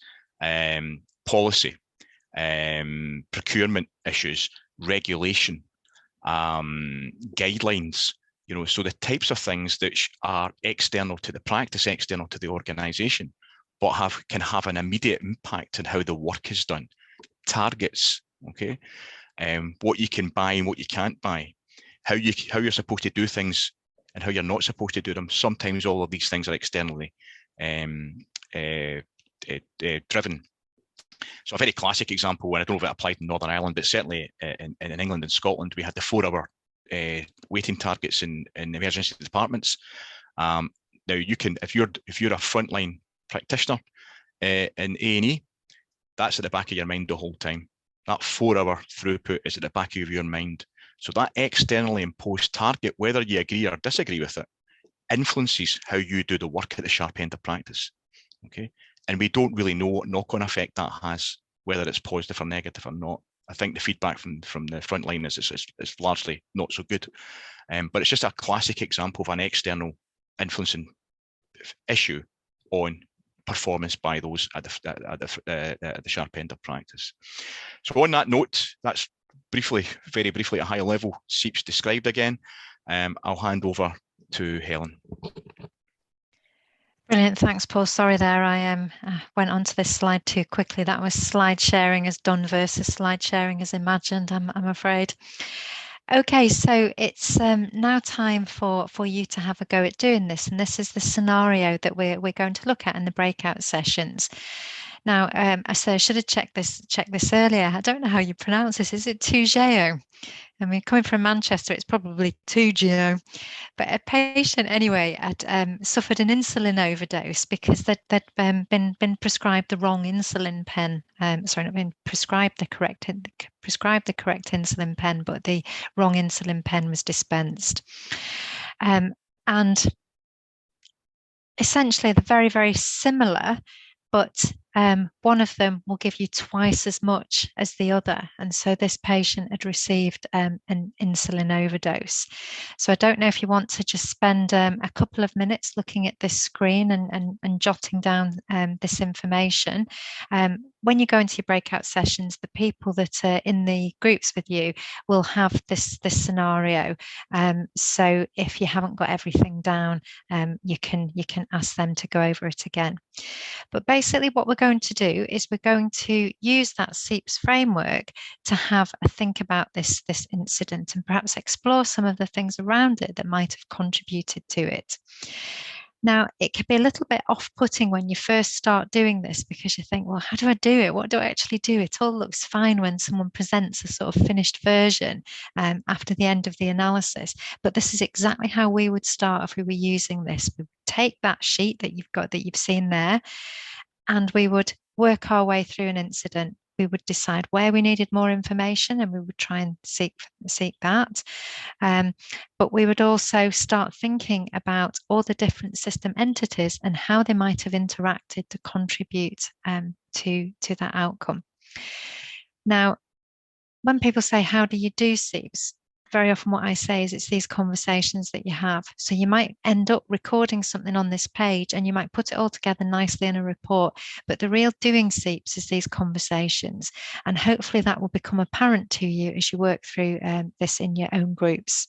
policy, procurement issues, regulation, guidelines. So the types of things that are external to the practice, external to the organisation, but can have an immediate impact on how the work is done. Targets, okay, what you can buy and what you can't buy, how you're supposed to do things and how you're not supposed to do them. Sometimes all of these things are externally driven. So a very classic example, and I don't know if it applied in Northern Ireland, but certainly in England and Scotland, we had the 4-hour waiting targets in emergency departments. Now you can, if you're a frontline practitioner in A&E, that's at the back of your mind the whole time. That 4-hour throughput is at the back of your mind. So that externally imposed target, whether you agree or disagree with it, influences how you do the work at the sharp end of practice. Okay, and we don't really know what knock-on effect that has, whether it's positive or negative or not. I think the feedback from the front line is largely not so good, but it's just a classic example of an external influencing issue on performance by those at the sharp end of practice. So on that note, that's very briefly at a high level, SEIPS described again. I'll hand over to Helen. Brilliant, thanks, Paul. Sorry there, I went onto this slide too quickly. That was slide sharing as done versus slide sharing as imagined, I'm afraid. Okay, so it's now time for you to have a go at doing this, and this is the scenario that we're going to look at in the breakout sessions. Now, I should have checked this earlier. I don't know how you pronounce this. Is it Tugeo? I mean, coming from Manchester, it's probably Tugeo. But a patient, anyway, had suffered an insulin overdose because they'd been prescribed the wrong insulin pen. Sorry, not been prescribed the correct insulin pen, but the wrong insulin pen was dispensed. And essentially, they're very, very similar, but one of them will give you twice as much as the other. And so this patient had received an insulin overdose. So I don't know if you want to just spend a couple of minutes looking at this screen and jotting down this information. When you go into your breakout sessions, the people that are in the groups with you will have this scenario. So if you haven't got everything down, you can ask them to go over it again. But basically what we're going to do is we're going to use that SEIPS framework to have a think about this incident and perhaps explore some of the things around it that might have contributed to it. Now, it can be a little bit off-putting when you first start doing this because you think, well, how do I do it? What do I actually do? It all looks fine when someone presents a sort of finished version after the end of the analysis. But this is exactly how we would start if we were using this. We would take that sheet that you've seen there, and we would work our way through an incident. We would decide where we needed more information, and we would try and seek that. But we would also start thinking about all the different system entities and how they might have interacted to contribute to that outcome. Now, when people say, how do you do SEIPS? Very often what I say is it's these conversations that you have. So you might end up recording something on this page and you might put it all together nicely in a report. But the real doing SEIPS is these conversations. And hopefully that will become apparent to you as you work through this in your own groups.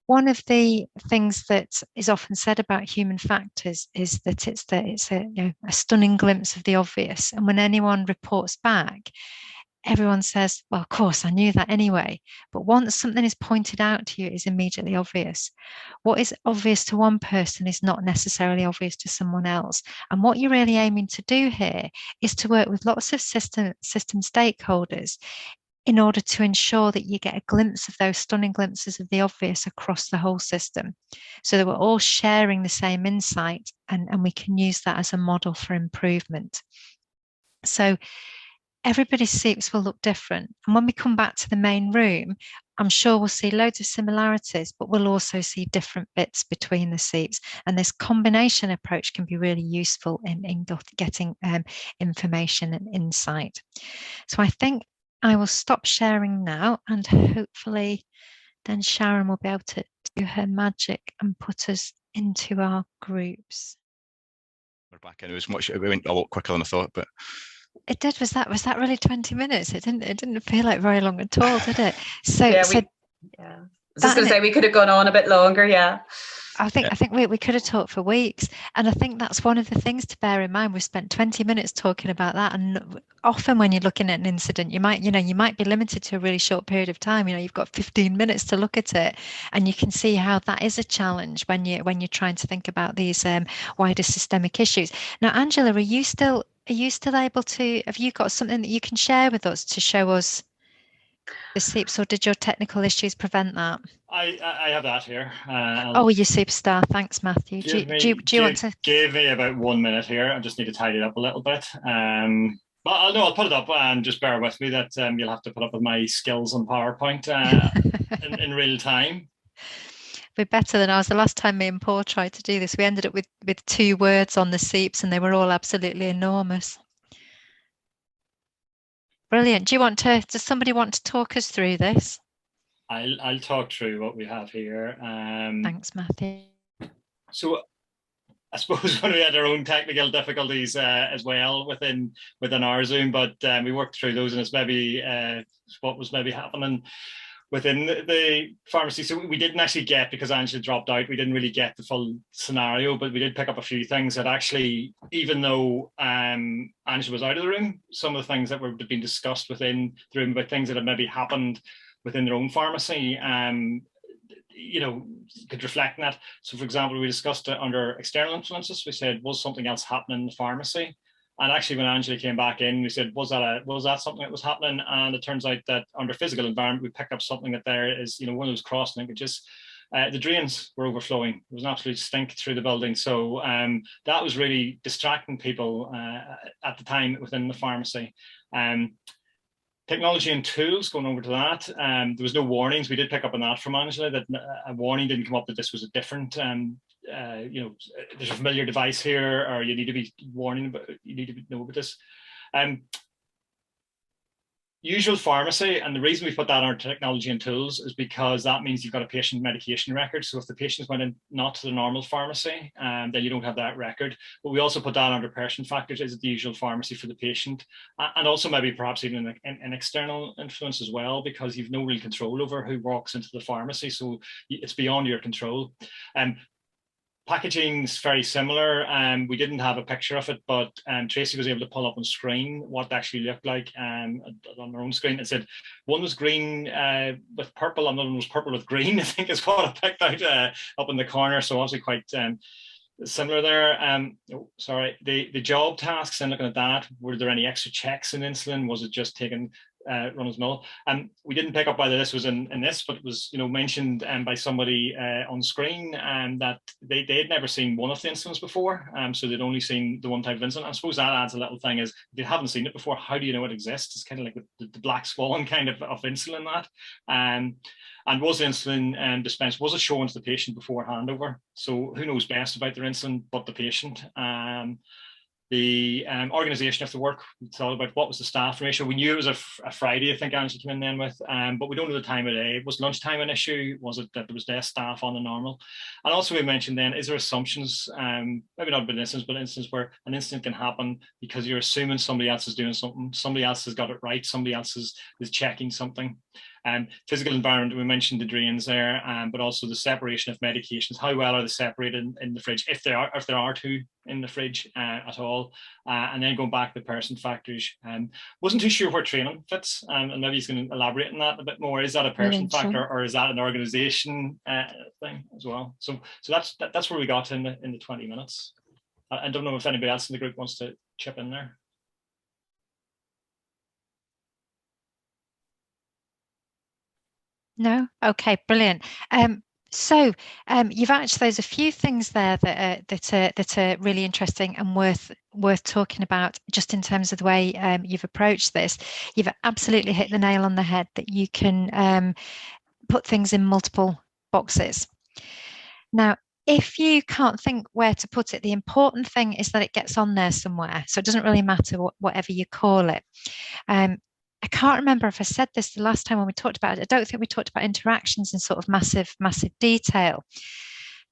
One of the things that is often said about human factors is that it's a stunning glimpse of the obvious. And when anyone reports back, everyone says, well, of course, I knew that anyway. But once something is pointed out to you, it is immediately obvious. What is obvious to one person is not necessarily obvious to someone else. And what you're really aiming to do here is to work with lots of system stakeholders in order to ensure that you get a glimpse of those stunning glimpses of the obvious across the whole system, so that we're all sharing the same insight and we can use that as a model for improvement. So everybody's SEIPS will look different. And when we come back to the main room, I'm sure we'll see loads of similarities, but we'll also see different bits between the SEIPS. And this combination approach can be really useful in getting information and insight. So I think I will stop sharing now, and hopefully then Sharon will be able to do her magic and put us into our groups. We're back in. It went a lot quicker than I thought, but it did. Was that really 20 minutes? It didn't feel like very long at all, did it? So yeah, I was just going to say we could have gone on a bit longer. Yeah. I think we could have talked for weeks, and I think that's one of the things to bear in mind. We've spent 20 minutes talking about that, and often when you're looking at an incident, you might be limited to a really short period of time. You've got 15 minutes to look at it, and you can see how that is a challenge when you're trying to think about these wider systemic issues. Now, Angela, are you still able to? Have you got something that you can share with us to show us the SEIPS, or did your technical issues prevent that? I have that here. Oh, you superstar. Thanks, Matthew. Do you want to? Give me about 1 minute here. I just need to tidy it up a little bit. But I'll put it up, and just bear with me that you'll have to put up with my skills on PowerPoint in real time. Be better than ours. The last time me and Paul tried to do this, we ended up with 2 words on the SEIPS, and they were all absolutely enormous. Brilliant. Does somebody want to talk us through this? I'll talk through what we have here. Thanks, Matthew. So I suppose when we had our own technical difficulties as well within our Zoom, but we worked through those, and it's maybe what was maybe happening within the pharmacy. So we didn't actually get, because Angela dropped out, we didn't really get the full scenario, but we did pick up a few things that actually, even though Angela was out of the room, some of the things that were being discussed within the room about things that had maybe happened within their own pharmacy, could reflect on that. So for example, we discussed it under external influences. We said, was something else happening in the pharmacy? And actually, when Angela came back in, we said, was that something that was happening? And it turns out that under physical environment, we picked up something that there is, one of those cross linkages. The drains were overflowing. There was an absolute stink through the building. So that was really distracting people at the time within the pharmacy. Technology and tools, going over to that. There was no warnings. We did pick up on that from Angela, that a warning didn't come up that this was a different there's a familiar device here, or you need to be know about this. Usual pharmacy, and the reason we put that on technology and tools is because that means you've got a patient medication record. So if the patients went in not to the normal pharmacy, then you don't have that record. But we also put that under person factors. Is it the usual pharmacy for the patient? And also maybe perhaps even an external influence as well, because you've no real control over who walks into the pharmacy. So it's beyond your control. Packaging's very similar. We didn't have a picture of it, but Tracy was able to pull up on screen what it actually looked like on her own screen. It said one was green with purple, another one was purple with green, I think is what I picked out up in the corner. So obviously quite similar there. Sorry, the job tasks and looking at that, were there any extra checks in insulin? Was it just taken run as mill? We didn't pick up whether this was in this, but it was mentioned by somebody on screen that they had never seen one of the insulins before, so they'd only seen the one type of insulin. I suppose that adds a little thing is, if you haven't seen it before, how do you know it exists? It's kind of like the black swan kind of insulin that. And was the insulin dispensed? Was it shown to the patient before handover? So who knows best about their insulin but the patient? The organisation of the work, we thought about what was the staff ratio. We knew it was a Friday, I think Angela came in then with, but we don't know the time of day. Was lunchtime an issue? Was it that there was less staff on the normal? And also we mentioned then, is there assumptions, maybe not about instance, but instance where an incident can happen because you're assuming somebody else is doing something, somebody else has got it right, somebody else is checking something. Physical environment, we mentioned the drains there, but also the separation of medications. How well are they separated in the fridge, if there are two in the fridge at all? And then going back to the person factors, wasn't too sure where training fits, and maybe he's going to elaborate on that a bit more. Is that a person factor or is that an organisation thing as well? So that's where we got in the 20 minutes. I don't know if anybody else in the group wants to chip in there. No? Okay, brilliant. So you've actually, there's a few things there that are really interesting and worth talking about, just in terms of the way you've approached this. You've absolutely hit the nail on the head that you can put things in multiple boxes. Now, if you can't think where to put it, the important thing is that it gets on there somewhere. So it doesn't really matter whatever you call it. I can't remember if I said this the last time when we talked about it. I don't think we talked about interactions in sort of massive detail.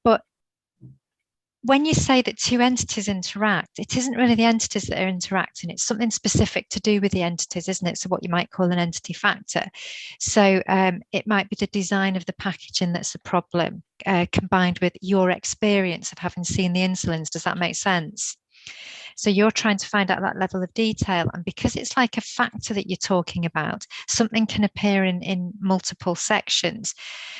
But when you say that two entities interact, it isn't really the entities that are interacting. It's something specific to do with the entities, isn't it? So what you might call an entity factor. So it might be the design of the packaging that's the problem, combined with your experience of having seen the insulins. Does that make sense? So you're trying to find out that level of detail. And because it's like a factor that you're talking about, something can appear in multiple sections.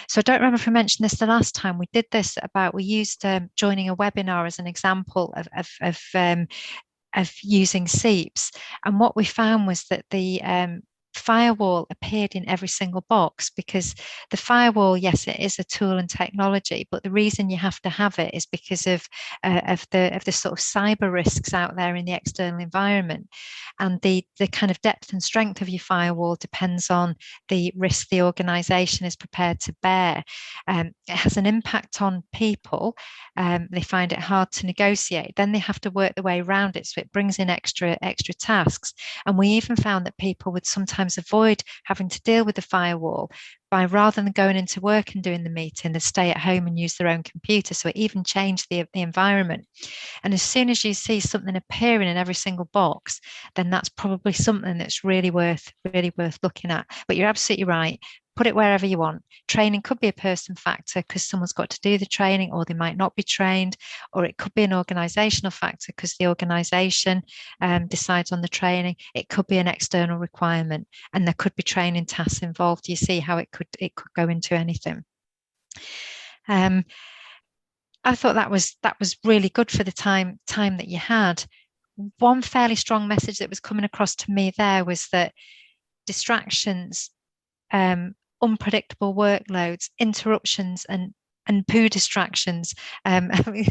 So I don't remember if I mentioned this the last time. We did this we used joining a webinar as an example of using SEIPS. And what we found was that the firewall appeared in every single box, because the firewall, yes, it is a tool and technology, but the reason you have to have it is because of the sort of cyber risks out there in the external environment, and the kind of depth and strength of your firewall depends on the risk the organization is prepared to bear. It has an impact on people. They find it hard to negotiate, then they have to work their way around it, so it brings in extra tasks. And we even found that people would sometimes avoid having to deal with the firewall by, rather than going into work and doing the meeting, they stay at home and use their own computer. So it even changed the environment. And as soon as you see something appearing in every single box, then that's probably something that's really worth looking at. But you're absolutely right. Put it wherever you want. Training could be a person factor because someone's got to do the training, or they might not be trained, or it could be an organizational factor because the organization decides on the training. It could be an external requirement, and there could be training tasks involved. You see how it could go into anything. I thought that was really good for the time that you had. One fairly strong message that was coming across to me there was that distractions, unpredictable workloads, interruptions, and poo distractions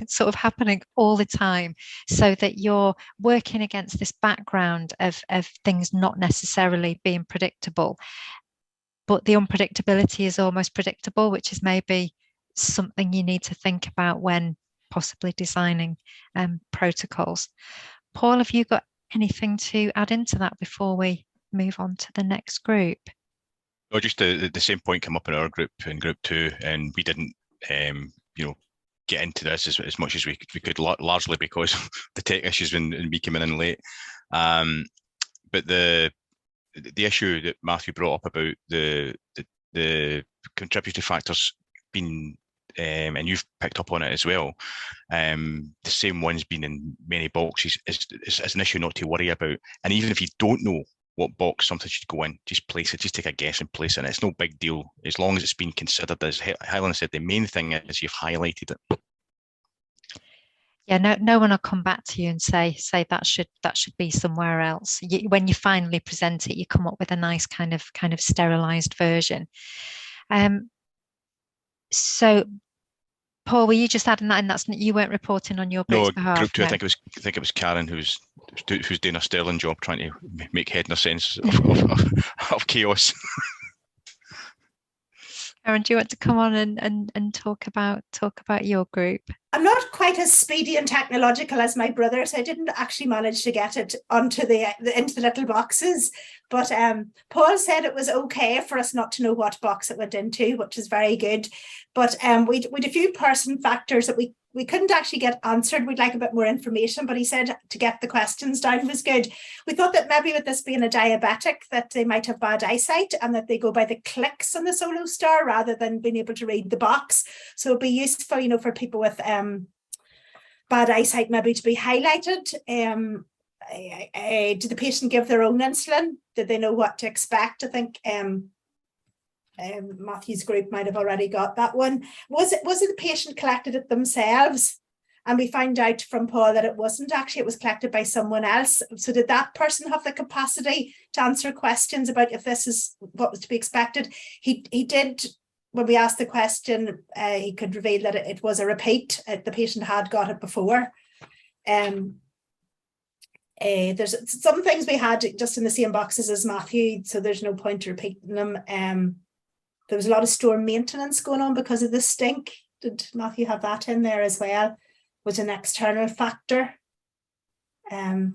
sort of happening all the time, so that you're working against this background of things not necessarily being predictable, but the unpredictability is almost predictable, which is maybe something you need to think about when possibly designing protocols. Paul, have you got anything to add into that before we move on to the next group? No, just the same point came up in our group, in group 2, and we didn't, get into this as much as we could, largely because of the tech issues when we came in late. But the issue that Matthew brought up about the contributory factors being, and you've picked up on it as well, the same ones being in many boxes is an issue not to worry about. And even if you don't know what box something should go in, just place it, just take a guess and place it. And it's no big deal as long as it's been considered. As Helen said, the main thing is you've highlighted it. no one will come back to you and say that should be somewhere else. When you finally present it, you come up with a nice kind of sterilized version. So Paul, were you just adding that, and that's you weren't reporting on your group's behalf? Group 2. No. I think it was Karen who's doing a sterling job trying to make head nor sense of chaos. Karen, do you want to come on and talk about your group? I'm not quite as speedy and technological as my brother, so I didn't actually manage to get it onto into the little boxes. But Paul said it was okay for us not to know what box it went into, which is very good. But we'd a few person factors that we couldn't actually get answered. We'd like a bit more information, but he said to get the questions down was good. We thought that maybe with this being a diabetic, that they might have bad eyesight and that they go by the clicks on the Solo Star rather than being able to read the box. So it'd be useful, for people with bad eyesight maybe to be highlighted. Did the patient give their own insulin? Did they know what to expect? I think Matthew's group might have already got that one. Was it the patient collected it themselves? And we found out from Paul that it wasn't actually, it was collected by someone else. So did that person have the capacity to answer questions about if this is what was to be expected? He did. When we asked the question, he could reveal that it was a repeat. The patient had got it before. There's some things we had just in the same boxes as Matthew, so there's no point repeating them. There was a lot of store maintenance going on because of the stink. Did Matthew have that in there as well? Was an external factor. There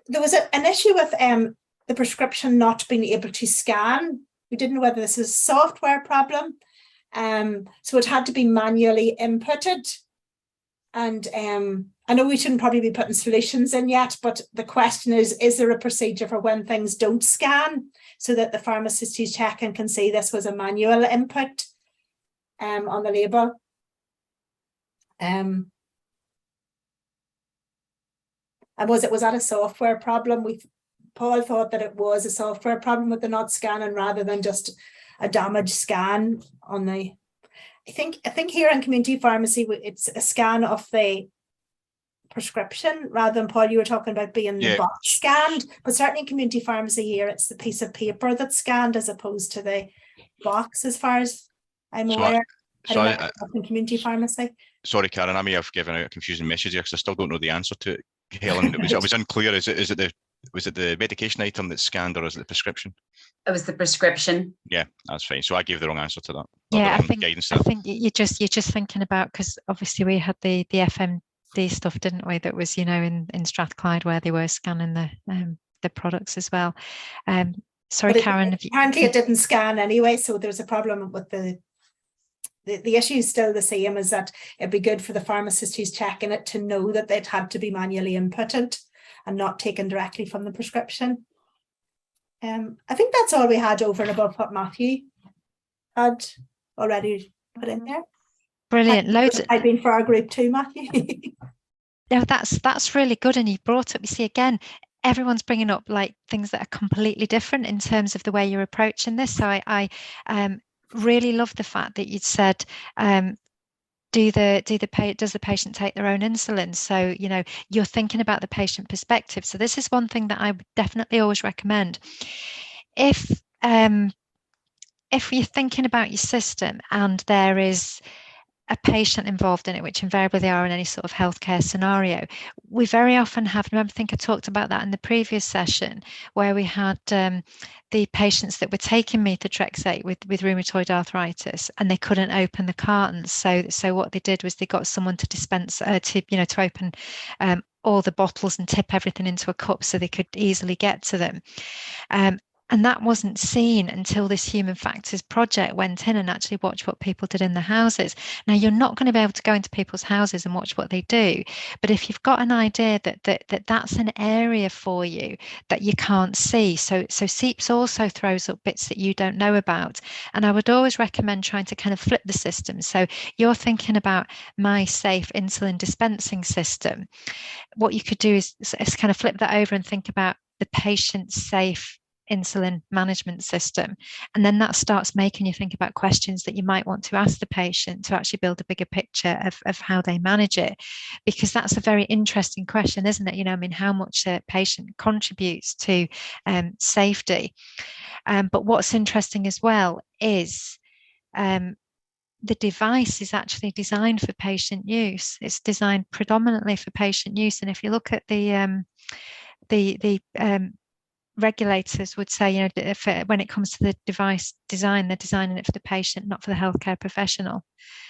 was an issue with the prescription not being able to scan. We didn't know whether this was a software problem. So it had to be manually inputted. And I know we shouldn't probably be putting solutions in yet, but the question is there a procedure for when things don't scan so that the pharmacist who's checking can see this was a manual input on the label? And was that a software problem? Paul thought that it was a software problem with the not scanning rather than just a damaged scan on the. I think here in community pharmacy it's a scan of the prescription rather than, Paul, you were talking about being the box scanned, but certainly in community pharmacy here it's the piece of paper that's scanned as opposed to the box, as far as I'm aware. In community pharmacy. Sorry, Karen, I may have given out a confusing message here because I still don't know the answer to it, Helen. I was unclear. Was it the medication item that's scanned, or is it the prescription? It was the prescription. Yeah, that's fine. So I gave the wrong answer to that. Yeah, I think you're just thinking about, because obviously we had the FMD stuff, didn't we? That was in Strathclyde where they were scanning the products as well. Sorry, Karen. Apparently it didn't scan anyway, so there's a problem with the issue is still the same, is that it'd be good for the pharmacist who's checking it to know that it had to be manually inputted and not taken directly from the prescription. I think that's all we had over and above what Matthew had already put in there. Brilliant. Loads. I've been for our group too, Matthew. No, that's really good. And you brought up, you see, again, everyone's bringing up like things that are completely different in terms of the way you're approaching this. So I really love the fact that you'd said, does the patient take their own insulin? So, you're thinking about the patient perspective. So this is one thing that I would definitely always recommend. If you're thinking about your system and there is a patient involved in it, which invariably they are in any sort of healthcare scenario, we very often have, I think I talked about that in the previous session, where we had the patients that were taking methotrexate with rheumatoid arthritis, and they couldn't open the cartons. So what they did was they got someone to dispense to open all the bottles and tip everything into a cup so they could easily get to them. And that wasn't seen until this human factors project went in and actually watched what people did in the houses. Now, you're not going to be able to go into people's houses and watch what they do, but if you've got an idea that's an area for you that you can't see, so SEIPS also throws up bits that you don't know about. And I would always recommend trying to kind of flip the system. So you're thinking about my safe insulin dispensing system. What you could do is kind of flip that over and think about the patient safe insulin management system. And then that starts making you think about questions that you might want to ask the patient to actually build a bigger picture of how they manage it, because that's a very interesting question, isn't it? You know, I mean, how much a patient contributes to safety. But what's interesting as well is the device is actually designed for patient use. It's designed predominantly for patient use. And if you look at the regulators would say, you know, if when it comes to the device design, they're designing it for the patient, not for the healthcare professional.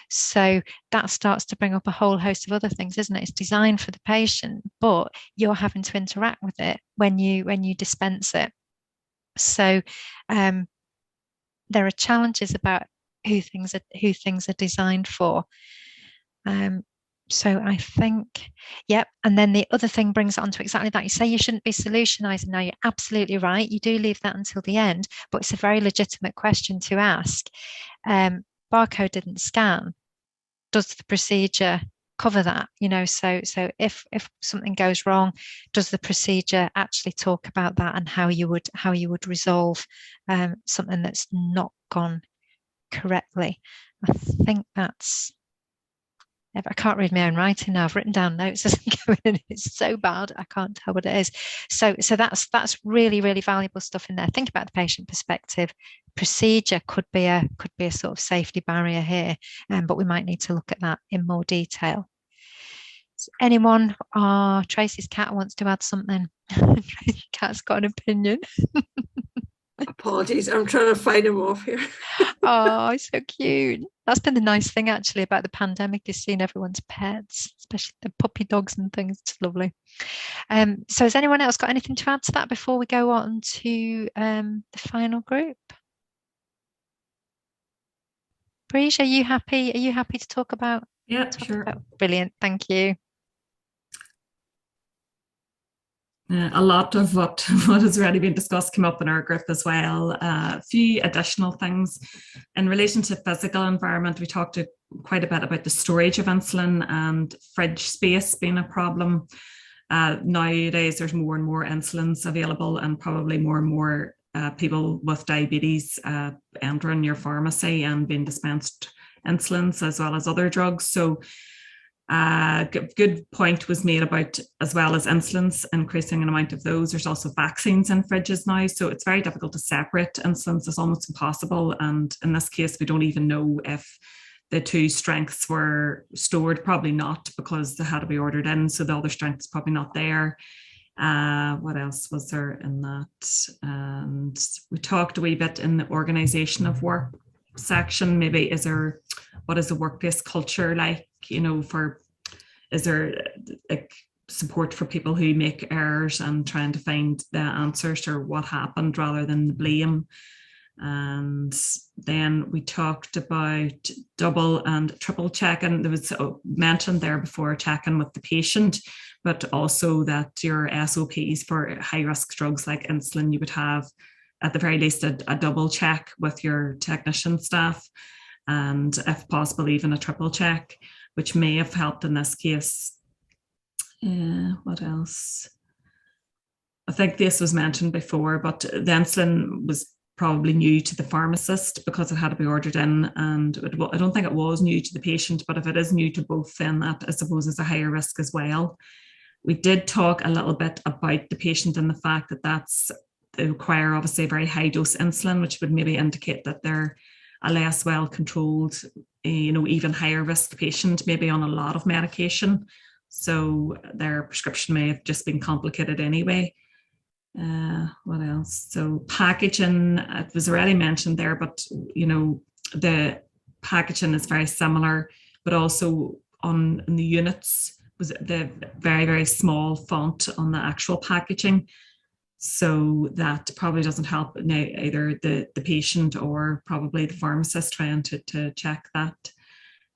So that starts to bring up a whole host of other things, isn't it? It's designed for the patient, but you're having to interact with it when you dispense it. So there are challenges about who things are designed for. So I think, yep. And then the other thing brings it on to exactly that. You say you shouldn't be solutionizing. Now, you're absolutely right. You do leave that until the end, but it's a very legitimate question to ask. Barcode didn't scan. Does the procedure cover that? You know, so if something goes wrong, does the procedure actually talk about that and how you would resolve something that's not gone correctly? I think that's. I can't read my own writing now. I've written down notes as I'm going, and it's so bad I can't tell what it is. So that's really, really valuable stuff in there. Think about the patient perspective. Procedure could be a sort of safety barrier here, but we might need to look at that in more detail. Anyone? Tracy's cat wants to add something. Tracy's cat's got an opinion. Apologies, I'm trying to fight him off here. Oh, it's so cute. That's been the nice thing actually about the pandemic, is seeing everyone's pets, especially the puppy dogs and things. It's lovely. So has anyone else got anything to add to that before we go on to the final group? Breege, are you happy? Are you happy to talk about? Yeah, sure. Brilliant, thank you. A lot of what has already been discussed came up in our group as well. A few additional things. In relation to physical environment, we talked quite a bit about the storage of insulin and fridge space being a problem. Nowadays, there's more and more insulins available, and probably more and more people with diabetes entering your pharmacy and being dispensed insulins as well as other drugs. So good point was made about, as well as insulins, increasing an amount of those. There's also vaccines in fridges now, so it's very difficult to separate insulins. It's almost impossible, and in this case we don't even know if the two strengths were stored. Probably not, because they had to be ordered in, so the other strength is probably not there. What else was there in that? And we talked a wee bit in the organisation of work section. Maybe what is the workplace culture like? You know, is there like support for people who make errors and trying to find the answers or what happened rather than the blame? And then we talked about double and triple checking. There was mentioned there before, checking with the patient, but also that your SOPs for high risk drugs like insulin, you would have at the very least a double check with your technician staff, and if possible even a triple check, which may have helped in this case. What else? I think this was mentioned before, but the insulin was probably new to the pharmacist because it had to be ordered in, and I don't think it was new to the patient, but if it is new to both, then that I suppose is a higher risk as well. We did talk a little bit about the patient and the fact that they require obviously a very high dose insulin, which would maybe indicate that they're a less well controlled, even higher risk patient, maybe on a lot of medication. So their prescription may have just been complicated anyway. What else? So packaging, it was already mentioned there, but the packaging is very similar, but also in the units was the very, very small font on the actual packaging. So that probably doesn't help either the patient or probably the pharmacist trying to check that.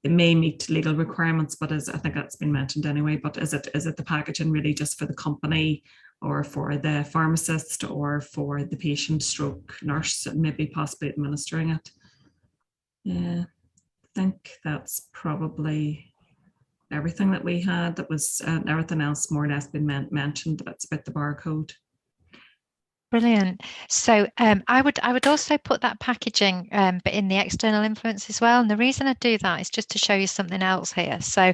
It may meet legal requirements, but I think that's been mentioned anyway, but is it the packaging really just for the company or for the pharmacist or for the patient stroke nurse, maybe possibly administering it? Yeah, I think that's probably everything that we had. That was everything else more or less been mentioned. That's about the barcode. Brilliant. So I would also put that packaging, but in the external influence as well. And the reason I do that is just to show you something else here. So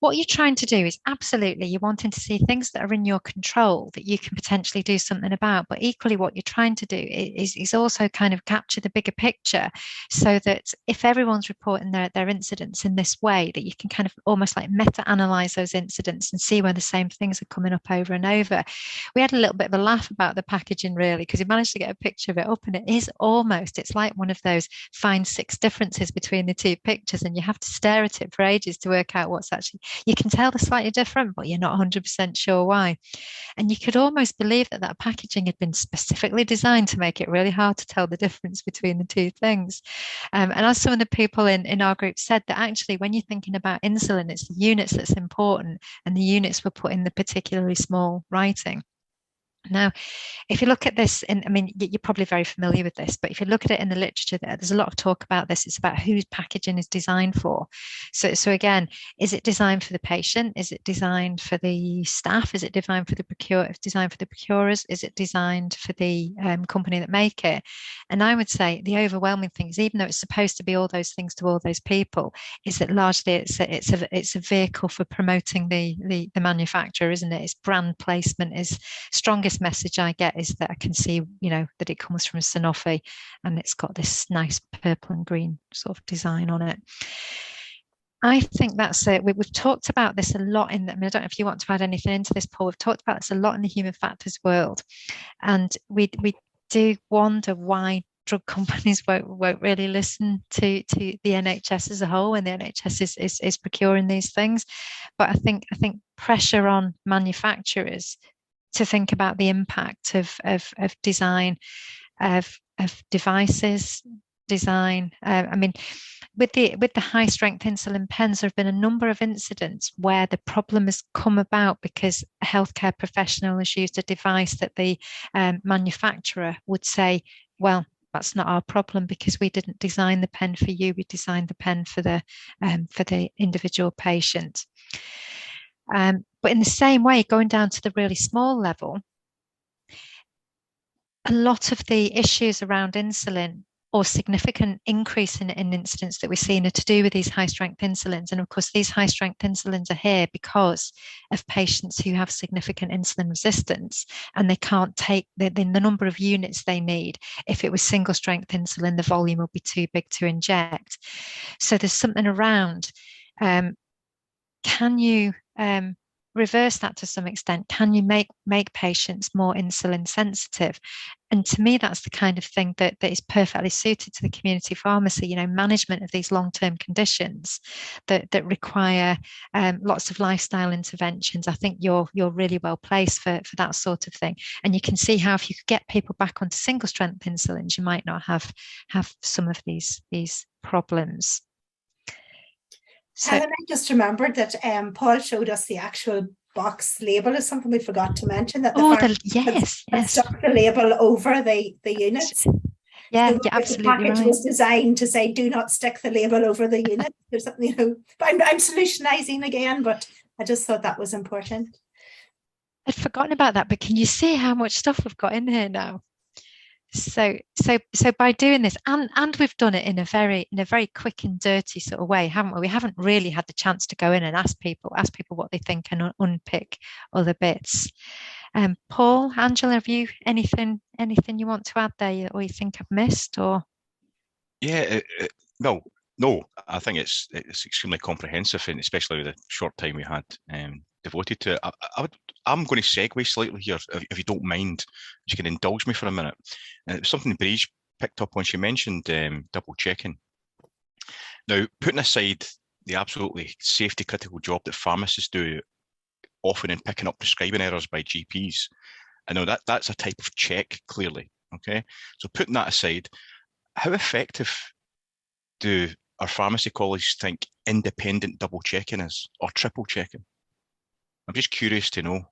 what you're trying to do is absolutely you're wanting to see things that are in your control that you can potentially do something about. But equally, what you're trying to do is also kind of capture the bigger picture, so that if everyone's reporting their incidents in this way, that you can kind of almost like meta-analyze those incidents and see where the same things are coming up over and over. We had a little bit of a laugh about the packaging, really, because we managed to get a picture of it up, and it's like one of those find 6 differences between the 2 pictures, and you have to stare at it for ages to work out what's actually, you can tell they're slightly different, but you're not 100% sure why. And you could almost believe that packaging had been specifically designed to make it really hard to tell the difference between the 2 things. And as some of the people in our group said, that actually when you're thinking about insulin, it's the units that's important, and the units were put in the particularly small writing. Now, if you look at this, I mean, you're probably very familiar with this, but if you look at it in the literature, there's a lot of talk about this. It's about whose packaging is designed for. So again, is it designed for the patient? Is it designed for the staff? Is it designed for the procurers? Is it designed for the company that make it? And I would say the overwhelming thing is, even though it's supposed to be all those things to all those people, is that largely it's a vehicle for promoting the manufacturer, isn't it? It's brand placement. Is strongest message I get is that I can see, that it comes from Sanofi, and it's got this nice purple and green sort of design on it. I think that's it. We've talked about this a lot I don't know if you want to add anything into this, Paul. We've talked about this a lot in the human factors world, and we do wonder why drug companies won't really listen to the NHS as a whole, and the NHS is procuring these things. But I think pressure on manufacturers to think about the impact of design, of devices, design. I mean, with the high strength insulin pens, there have been a number of incidents where the problem has come about because a healthcare professional has used a device that the manufacturer would say, well, that's not our problem because we didn't design the pen for you. We designed the pen for the individual patient. But in the same way, going down to the really small level, a lot of the issues around insulin or significant increase in incidence that we're seeing are to do with these high-strength insulins. And of course, these high-strength insulins are here because of patients who have significant insulin resistance, and they can't take the number of units they need. If it was single-strength insulin, the volume would be too big to inject. So there's something around, can you reverse that to some extent? Can you make patients more insulin sensitive? And to me, that's the kind of thing that is perfectly suited to the community pharmacy, management of these long-term conditions that require lots of lifestyle interventions. I think you're really well placed for that sort of thing. And you can see how if you could get people back onto single-strength insulins, you might not have some of these problems. So, Helen, I just remembered that Paul showed us the actual box label is something we forgot to mention. That yes, stuck the label over the units. Yeah, so you're absolutely the package right. was designed to say, "Do not stick the label over the unit." There's something, But I'm solutionizing again, but I just thought that was important. I'd forgotten about that, but can you see how much stuff we've got in here now? So by doing this, and we've done it in a very quick and dirty sort of way, haven't we? We haven't really had the chance to go in and ask people what they think and unpick other bits. Paul, Angela, have you anything you want to add there, or you think I've missed? Or no, I think it's extremely comprehensive, and especially with the short time we had devoted to it. I'm going to segue slightly here, if you don't mind. You can indulge me for a minute. And it was something Breege picked up when she mentioned double checking. Now, putting aside the absolutely safety critical job that pharmacists do often in picking up prescribing errors by GPs, I know that's a type of check, clearly. Okay, so putting that aside, how effective do our pharmacy colleagues think independent double checking is, or triple checking? I'm just curious to know.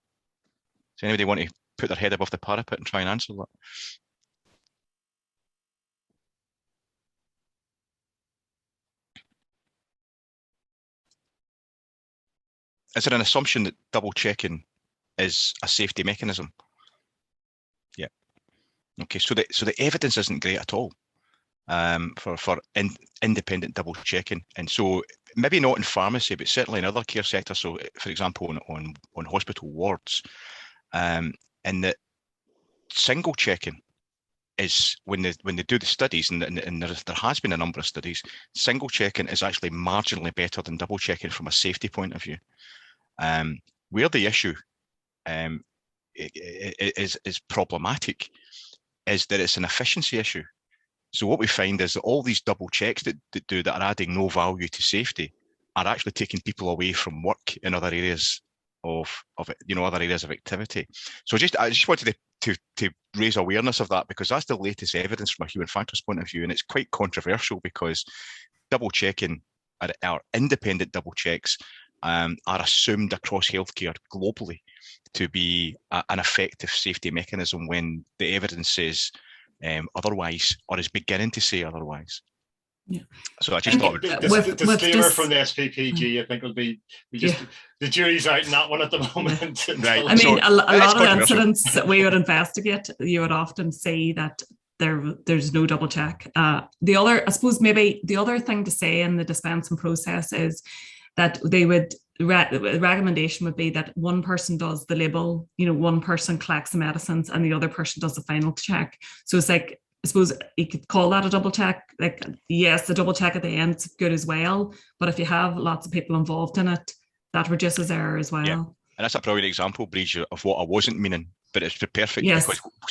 Does anybody want to put their head above the parapet and try and answer that? Is there an assumption that double checking is a safety mechanism? Yeah. Okay, so the evidence isn't great at all for independent double checking, and so maybe not in pharmacy, but certainly in other care sectors. So, for example, on hospital wards, and that single checking is when they do the studies, and there has been a number of studies, single checking is actually marginally better than double checking from a safety point of view. Where the issue is problematic is that it's an efficiency issue. So what we find is that all these double checks that are adding no value to safety are actually taking people away from work in other areas of other areas of activity. So I just wanted to raise awareness of that, because that's the latest evidence from a human factors point of view, and it's quite controversial because double checking or independent double checks are assumed across healthcare globally to be an effective safety mechanism when the evidence says otherwise, or is beginning to say otherwise. Yeah. So I just thought the disclaimer from the SPPG, I think, will be the jury's out in that one at the moment. Right. I mean, a lot of the incidents that we would investigate, you would often see that there's no double check. The other thing to say in the dispensing process is that they would recommendation would be that one person does the label, one person collects the medicines and the other person does the final check. So it's like, I suppose you could call that a double check. Like, yes, the double check at the end is good as well, but if you have lots of people involved in it, that reduces error as well. Yeah. And that's a brilliant example, Bridget, of what I wasn't meaning, but it's perfect. Yes.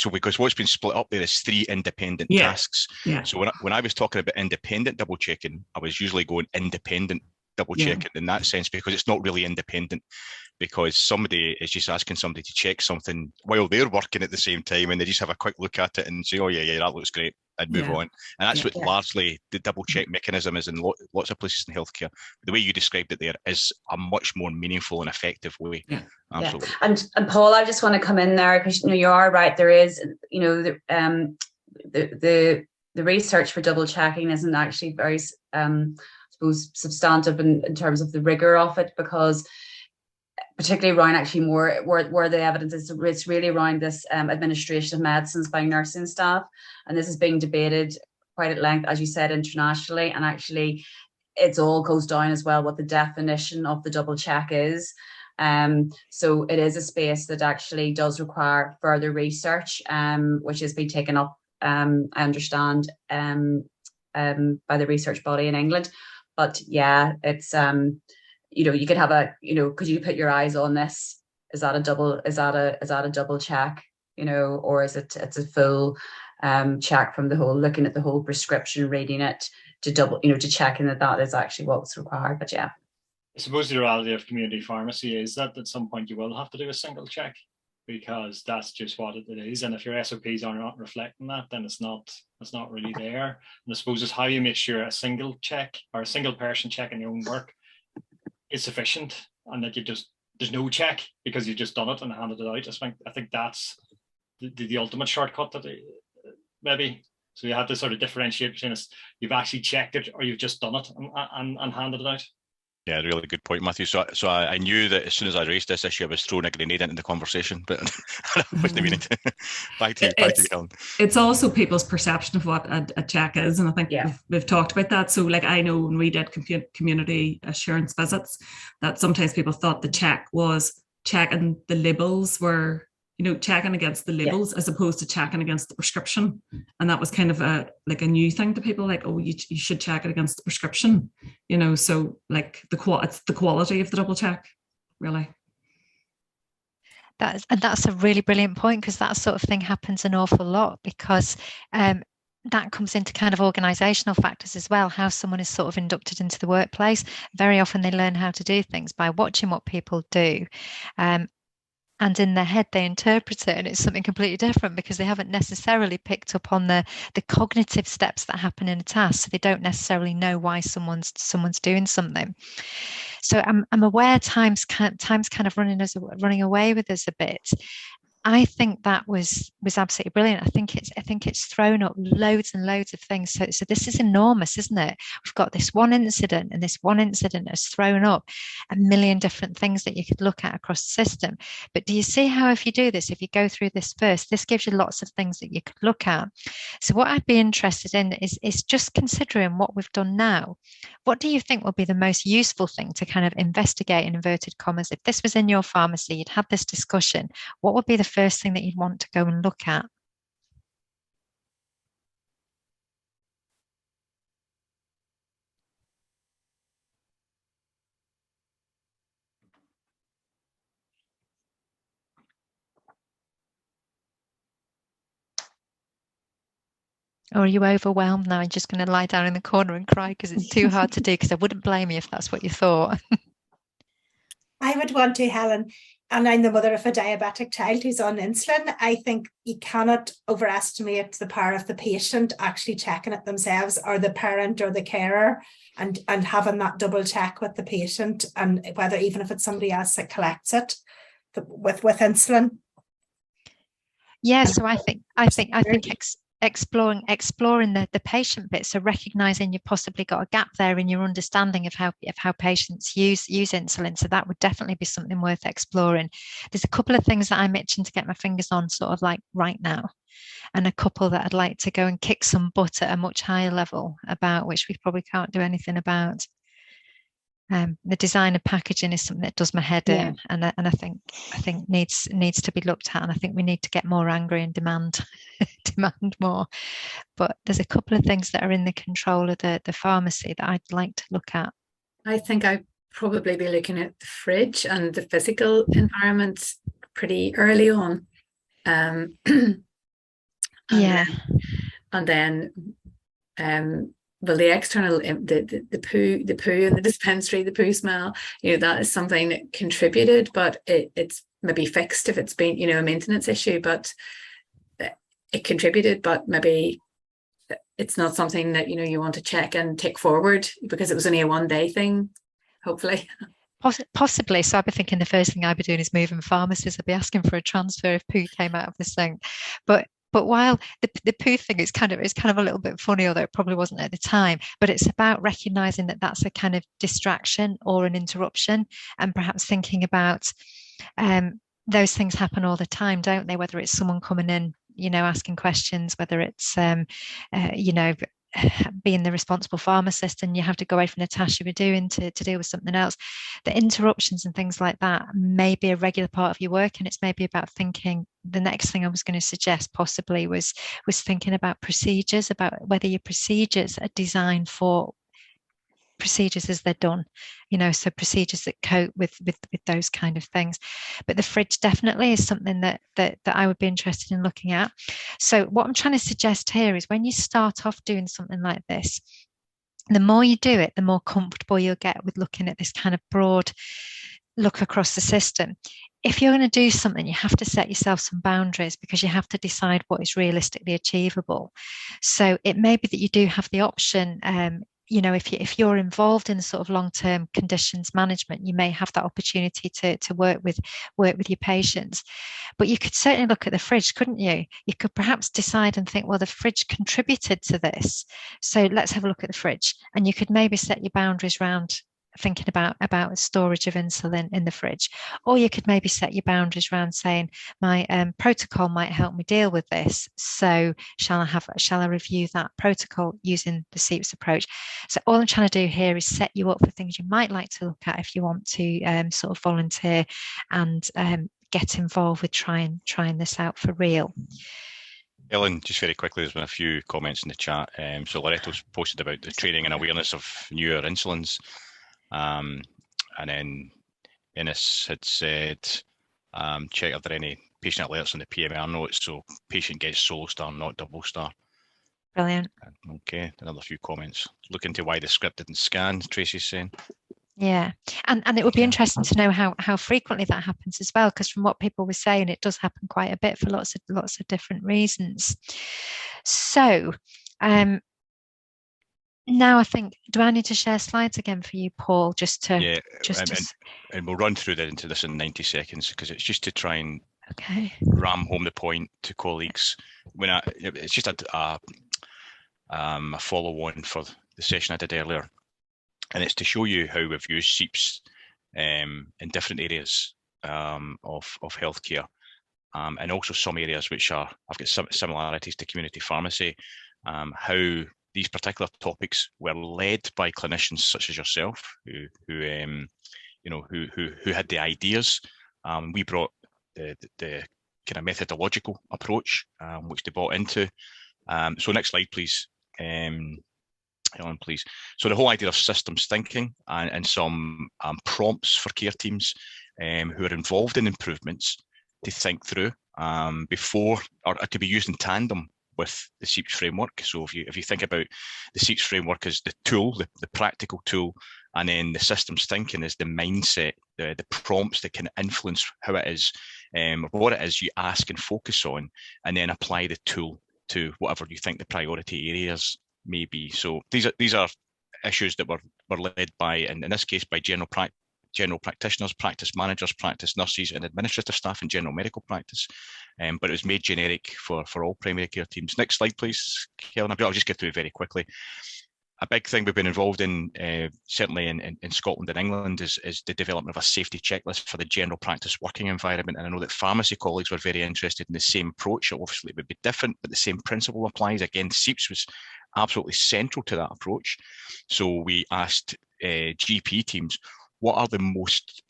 Because what's been split up there is 3 independent tasks. Yeah. So when I was talking about independent double checking, I was usually going independent double checking in that sense, because it's not really independent, because somebody is just asking somebody to check something while they're working at the same time, and they just have a quick look at it and say, oh yeah, that looks great, and move on. And that's what largely the double check mechanism is in lots of places in healthcare. The way you described it there is a much more meaningful and effective way. Yeah. Absolutely. Yeah. And Paul, I just want to come in there, because you are right. There is, the research for double checking isn't actually very substantive in terms of the rigor of it, because particularly around actually more where the evidence is, it's really around this administration of medicines by nursing staff, and this is being debated quite at length, as you said, internationally, and actually it all goes down as well what the definition of the double check is. So it is a space that actually does require further research, which has been taken up, I understand, by the research body in England. But yeah, it's you could have could you put your eyes on this? Is that a double check? Or is it's a full check from the whole, looking at the whole prescription, reading it to double, to checking that is actually what's required. But yeah, I suppose the reality of community pharmacy is that at some point you will have to do a single check, because that's just what it is. And if your SOPs are not reflecting that, then it's not really there. And I suppose it's how you make sure a single check or a single person checking your own work is sufficient, and that there's no check because you've just done it and handed it out. I think that's the ultimate shortcut that maybe. So you have to sort of differentiate between you've actually checked it or you've just done it and handed it out. Yeah, really good point, Matthew. So I knew that as soon as I raised this issue, I was throwing a grenade into the conversation, but I wasn't meaning to. Back to you, Helen. It's also people's perception of what a check is, and I think we've talked about that. So, like, I know when we did community assurance visits, that sometimes people thought the check was checking the labels were, checking against the labels as opposed to checking against the prescription, and that was kind of a new thing to people. Like, oh, you should check it against the prescription, So, like, it's the quality of the double check, really. That's a really brilliant point, because that sort of thing happens an awful lot, because that comes into kind of organisational factors as well, how someone is sort of inducted into the workplace. Very often they learn how to do things by watching what people do. And in their head, they interpret it, and it's something completely different, because they haven't necessarily picked up on the cognitive steps that happen in a task. So they don't necessarily know why someone's doing something. So I'm aware time's kind of running away with us a bit. I think that was absolutely brilliant. I think it's thrown up loads and loads of things. So this is enormous, isn't it? We've got this one incident, and this one incident has thrown up a million different things that you could look at across the system. But do you see how if you do this, if you go through this first, this gives you lots of things that you could look at. So what I'd be interested in is just considering what we've done now. What do you think will be the most useful thing to kind of investigate, in inverted commas? If this was in your pharmacy, you'd had this discussion, what would be the first thing that you'd want to go and look at? Or are you overwhelmed now and just going to lie down in the corner and cry because it's too hard to do? Because I wouldn't blame you if that's what you thought. I would want to, Helen, and I'm the mother of a diabetic child who's on insulin. I think you cannot overestimate the power of the patient actually checking it themselves, or the parent or the carer, and having that double check with the patient, and whether, even if it's somebody else that collects it with insulin. Yeah, so I think exploring the patient bit, so recognizing you've possibly got a gap there in your understanding of how patients use insulin. So that would definitely be something worth exploring. There's a couple of things that I'm itching to get my fingers on sort of like right now, and a couple that I'd like to go and kick some butt at a much higher level about, which we probably can't do anything about. The design of packaging is something that does my head in, and I think needs to be looked at, and I think we need to get more angry and demand more. But there's a couple of things that are in the control of the pharmacy that I'd like to look at. I think I'd probably be looking at the fridge and the physical environment pretty early on. And then well, the external, the poo in the dispensary, the poo smell, that is something that contributed, but it's maybe fixed if it's been, a maintenance issue, but it contributed, but maybe it's not something that, you want to check and take forward because it was only a one-day thing, hopefully. Possibly. So I'd be thinking the first thing I'd be doing is moving pharmacies. I'd be asking for a transfer if poo came out of the sink. But while the poo thing is kind of a little bit funny, although it probably wasn't at the time, but it's about recognizing that that's a kind of distraction or an interruption, and perhaps thinking about those things happen all the time, don't they? Whether it's someone coming in, asking questions, whether it's being the responsible pharmacist and you have to go away from the task you were doing to deal with something else. The interruptions and things like that may be a regular part of your work, and it's maybe about thinking. The next thing I was going to suggest possibly was thinking about procedures, about whether your procedures are designed for procedures as they're done, so procedures that cope with those kind of things. But the fridge definitely is something that I would be interested in looking at. So what I'm trying to suggest here is, when you start off doing something like this, the more you do it, the more comfortable you'll get with looking at this kind of broad look across the system. If you're going to do something, you have to set yourself some boundaries, because you have to decide what is realistically achievable. So it may be that you do have the option, if you're involved in sort of long-term conditions management, you may have that opportunity to work with your patients. But you could certainly look at the fridge, couldn't you? You could perhaps decide and think, well, the fridge contributed to this, so let's have a look at the fridge. And you could maybe set your boundaries around thinking about storage of insulin in the fridge. Or you could maybe set your boundaries around saying, my protocol might help me deal with this, so shall I review that protocol using the SEIPS approach? So all I'm trying to do here is set you up for things you might like to look at if you want to sort of volunteer and get involved with trying this out for real. Ellen, just very quickly, there's been a few comments in the chat. So Loretto's posted about the training and awareness of newer insulins. And then Innes had said, check are there any patient alerts on the PMR notes, so patient gets solo star, not double star. Brilliant. Okay, another few comments. Look into why the script didn't scan, Tracy's saying. Yeah, and it would be interesting to know how frequently that happens as well, because from what people were saying, it does happen quite a bit for lots of different reasons. So now I think, do I need to share slides again for you, Paul, and we'll run through that into this in 90 seconds, because it's just to try and Okay. ram home the point to colleagues. It's just a follow-on for the session I did earlier, and it's to show you how we've used SEIPS in different areas of healthcare, and also some areas which have got some similarities to community pharmacy. How these particular topics were led by clinicians such as yourself, who had the ideas. We brought the kind of methodological approach, which they bought into. So next slide, please. Helen, please. So the whole idea of systems thinking and some prompts for care teams who are involved in improvements to think through before, or to be used in tandem with the SEIPS framework. So if you think about the SEIPS framework as the tool, the practical tool, and then the systems thinking is the mindset, the prompts that can influence how it is, what it is you ask and focus on, and then apply the tool to whatever you think the priority areas may be. So these are issues that were led by, in this case, by general practitioners, practice managers, practice nurses, and administrative staff in general medical practice. But it was made generic for all primary care teams. Next slide, please, Helen. I'll just get through it very quickly. A big thing we've been involved in, certainly in Scotland and England, is the development of a safety checklist for the general practice working environment. And I know that pharmacy colleagues were very interested in the same approach. Obviously, it would be different, but the same principle applies. Again, SEIPS was absolutely central to that approach. So we asked GP teams, what are the most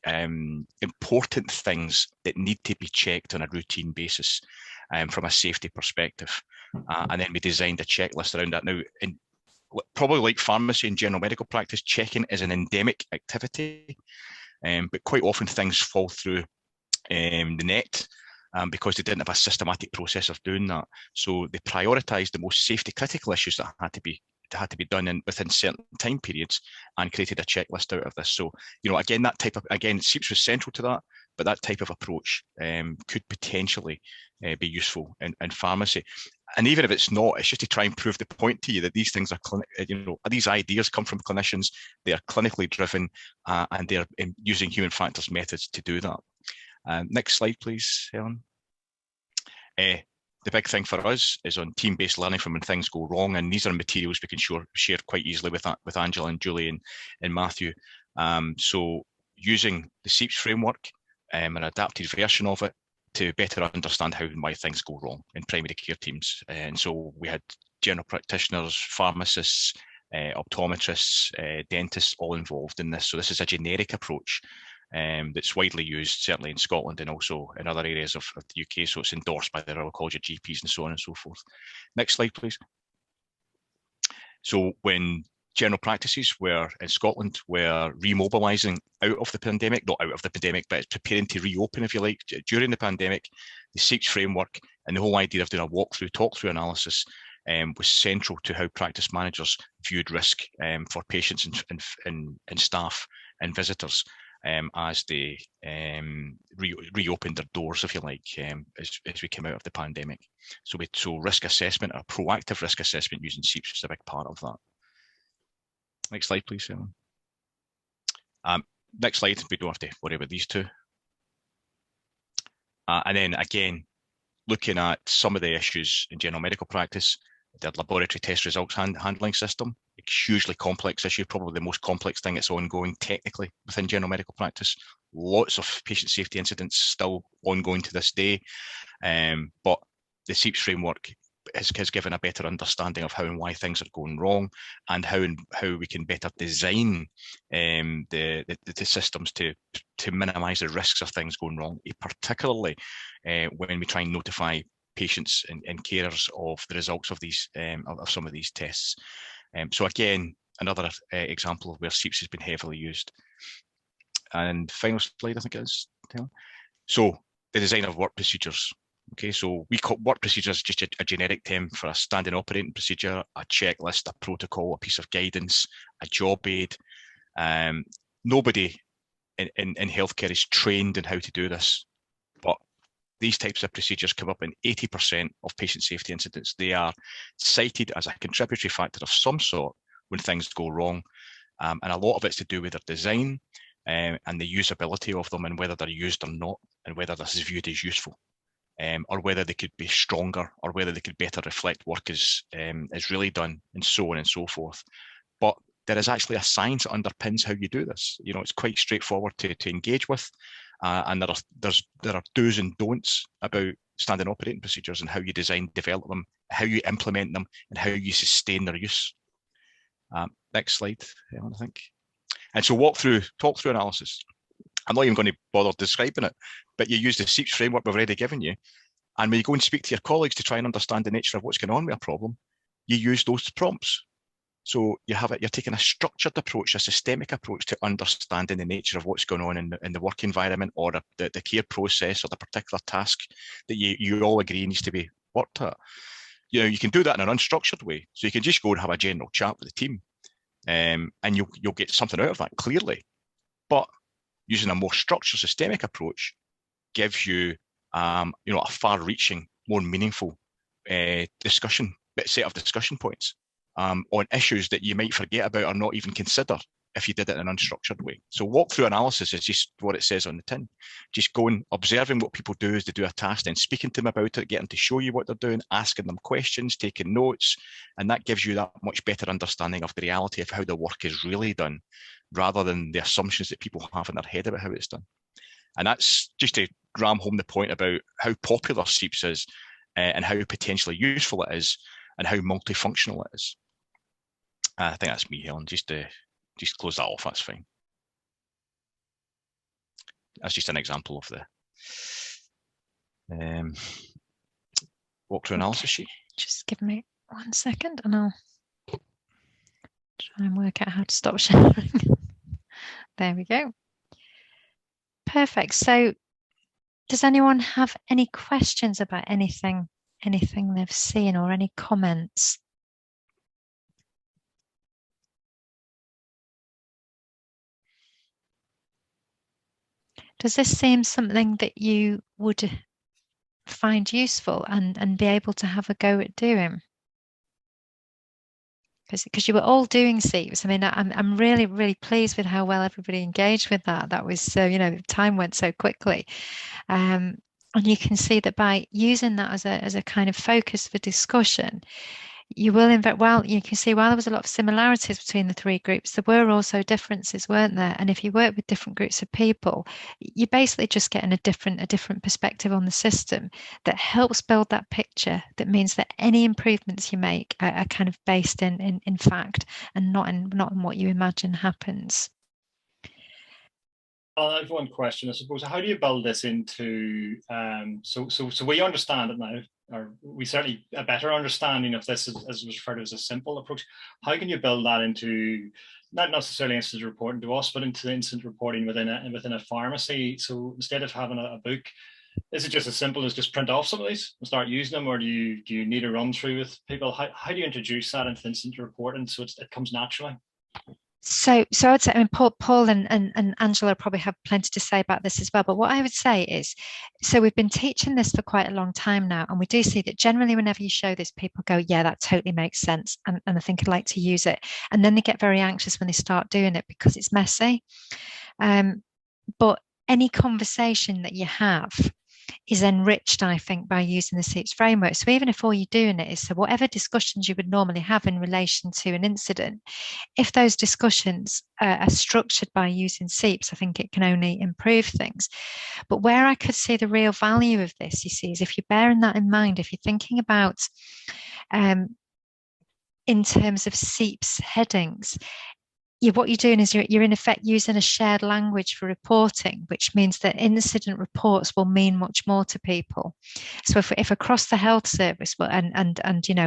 important things that need to be checked on a routine basis from a safety perspective? And then we designed a checklist around that. Now, probably like pharmacy and general medical practice, checking is an endemic activity, but quite often things fall through the net because they didn't have a systematic process of doing that. So they prioritised the most safety critical issues that had to be done within certain time periods, and created a checklist out of this. So, again, SEIPS was central to that, but that type of approach could potentially be useful in pharmacy. And even if it's not, it's just to try and prove the point to you that these things are, these ideas come from clinicians, they are clinically driven, and they're using human factors methods to do that. Next slide, please, Helen. The big thing for us is on team-based learning from when things go wrong, and these are materials we can share quite easily with Angela and Julie and Matthew. So using the SEIPS framework, an adapted version of it, to better understand how and why things go wrong in primary care teams. And so we had general practitioners, pharmacists, optometrists, dentists all involved in this. So this is a generic approach that's widely used, certainly in Scotland and also in other areas of the UK. So it's endorsed by the Royal College of GPs and so on and so forth. Next slide, please. So when general practices in Scotland were remobilising out of the pandemic, not out of the pandemic, but it's preparing to reopen, if you like, during the pandemic, the SEIPS framework and the whole idea of doing a talk-through analysis was central to how practice managers viewed risk for patients and staff and visitors as they reopened their doors, if you like, as we came out of the pandemic. So risk assessment, or proactive risk assessment using SEIPS was a big part of that. Next slide, please, Helen. Next slide, we don't have to worry about these two. And then again, looking at some of the issues in general medical practice, the laboratory test results handling system, a hugely complex issue, probably the most complex thing that's ongoing technically within general medical practice. Lots of patient safety incidents still ongoing to this day, but the SEIPS framework has given a better understanding of how and why things are going wrong, and how we can better design the systems to minimise the risks of things going wrong, particularly when we try and notify patients and carers of the results of these of some of these tests. So again, another example of where SEIPS has been heavily used. And final slide, I think it is. So the design of work procedures. Okay, so we call work procedures just a generic term for a standing operating procedure, a checklist, a protocol, a piece of guidance, a job aid. Nobody in healthcare is trained in how to do this, but these types of procedures come up in 80% of patient safety incidents. They are cited as a contributory factor of some sort when things go wrong, and a lot of it's to do with their design and the usability of them, and whether they're used or not, and whether this is viewed as useful or whether they could be stronger, or whether they could better reflect work is really done, and so on and so forth. But there is actually a science that underpins how you do this. You know, it's quite straightforward to engage with, and there are do's and don'ts about standard operating procedures and how you design, develop them, how you implement them, and how you sustain their use. Next slide, Helen, I think. And so talk through analysis. I'm not even going to bother describing it, but you use the SEIPS framework we've already given you. And when you go and speak to your colleagues to try and understand the nature of what's going on with a problem, you use those prompts. So you're taking a structured approach, a systemic approach to understanding the nature of what's going on in the work environment, or the care process, or the particular task that you all agree needs to be worked at. You know, you can do that in an unstructured way. So you can just go and have a general chat with the team, and you'll get something out of that, clearly. But using a more structured, systemic approach gives you, a far-reaching, more meaningful set of discussion points on issues that you might forget about or not even consider if you did it in an unstructured way. So walkthrough analysis is just what it says on the tin. Just going, observing what people do as they do a task, then speaking to them about it, getting to show you what they're doing, asking them questions, taking notes, and that gives you that much better understanding of the reality of how the work is really done, rather than the assumptions that people have in their head about how it's done. And that's just to ram home the point about how popular SEIPS is, and how potentially useful it is, and how multifunctional it is. I think that's me, Helen. Just close that off, that's fine. That's just an example of the walkthrough analysis sheet. Just give me 1 second and I'll try and work out how to stop sharing. There we go. Perfect. So does anyone have any questions about anything they've seen, or any comments? Does this seem something that you would find useful and be able to have a go at doing? Because you were all doing SEIPS. I mean, I'm really, really pleased with how well everybody engaged with that. That was so, time went so quickly. And you can see that by using that as a kind of focus for discussion, you will you can see while there was a lot of similarities between the three groups, there were also differences, weren't there? And if you work with different groups of people, you're basically just getting a different perspective on the system that helps build that picture. That means that any improvements you make are kind of based in fact, and not in what you imagine happens. I have one question, I suppose. How do you build this into so we understand it now, or we certainly a better understanding of this, as was referred to as a simple approach. How can you build that into not necessarily incident reporting to us, but into incident reporting within a pharmacy? So instead of having a book, is it just as simple as just print off some of these and start using them, or do you need a run through with people? How do you introduce that into incident reporting so it comes naturally? So I'd say, Paul and Angela probably have plenty to say about this as well. But what I would say is, so we've been teaching this for quite a long time now, and we do see that generally whenever you show this, people go, yeah, that totally makes sense, and I think I'd like to use it. And then they get very anxious when they start doing it because it's messy. But any conversation that you have is enriched, I think, by using the SEIPS framework. So even if all you're doing it is, so whatever discussions you would normally have in relation to an incident, if those discussions are structured by using SEIPS, I think it can only improve things. But where I could see the real value of this, you see, is if you're bearing that in mind, if you're thinking about in terms of SEIPS headings, what you're doing is you're in effect using a shared language for reporting, which means that incident reports will mean much more to people. So if across the health service and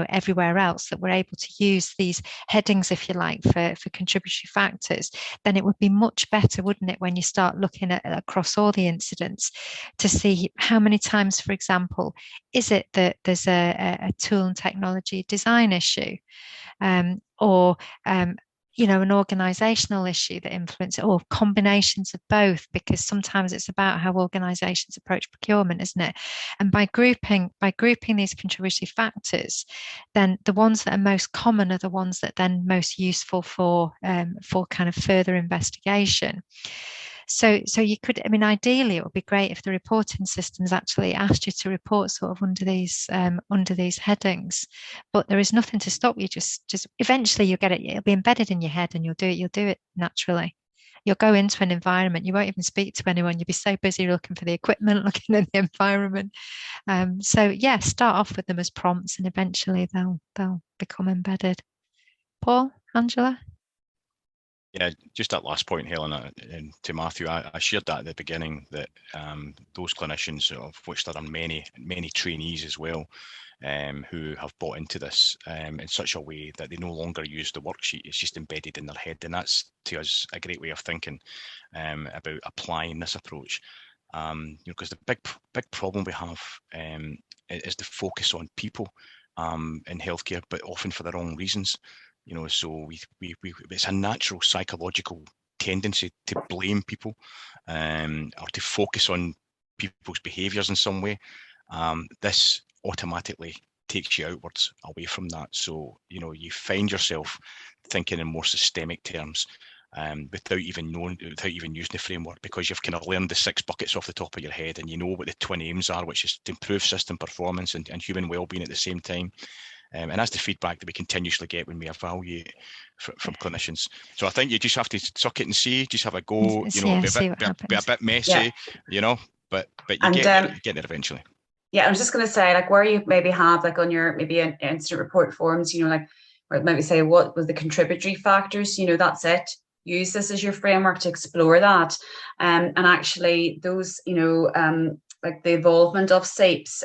everywhere else that we're able to use these headings, if you like, for contributory factors, then it would be much better, wouldn't it, when you start looking at across all the incidents to see how many times, for example, is it that there's a tool and technology design issue, or an organisational issue that influences it, or combinations of both, because sometimes it's about how organisations approach procurement, isn't it? And by grouping these contributory factors, then the ones that are most common are the ones that then most useful for kind of further investigation. So you could, I mean, ideally it would be great if the reporting systems actually asked you to report sort of under these headings, but there is nothing to stop you. Just eventually you'll get it. It'll be embedded in your head, and you'll do it naturally. You'll go into an environment, you won't even speak to anyone. You'll be so busy looking for the equipment, looking at the environment. So yeah, start off with them as prompts, and eventually they'll become embedded. Paul, Angela? Yeah, just that last point, Helen, and to Matthew, I shared that at the beginning, that those clinicians, of which there are many trainees as well, who have bought into this in such a way that they no longer use the worksheet. It's just embedded in their head, and that's, to us, a great way of thinking about applying this approach. Because the big problem we have is the focus on people in healthcare, but often for the wrong reasons. So we it's a natural psychological tendency to blame people or to focus on people's behaviours in some way. This automatically takes you outwards away from that. So, you find yourself thinking in more systemic terms without even using the framework, because you've kind of learned the 6 buckets off the top of your head, and you know what the twin aims are, which is to improve system performance and human well-being at the same time. And that's the feedback that we continuously get when we evaluate from clinicians. So I think you just have to suck it and see, just have a go, be a bit messy, but you get there eventually. Yeah, I was just going to say, like, where you maybe have, like, on your maybe an incident report forms, like, or maybe say what was the contributory factors, that's it. Use this as your framework to explore that. And actually those, like the involvement of SEIPS,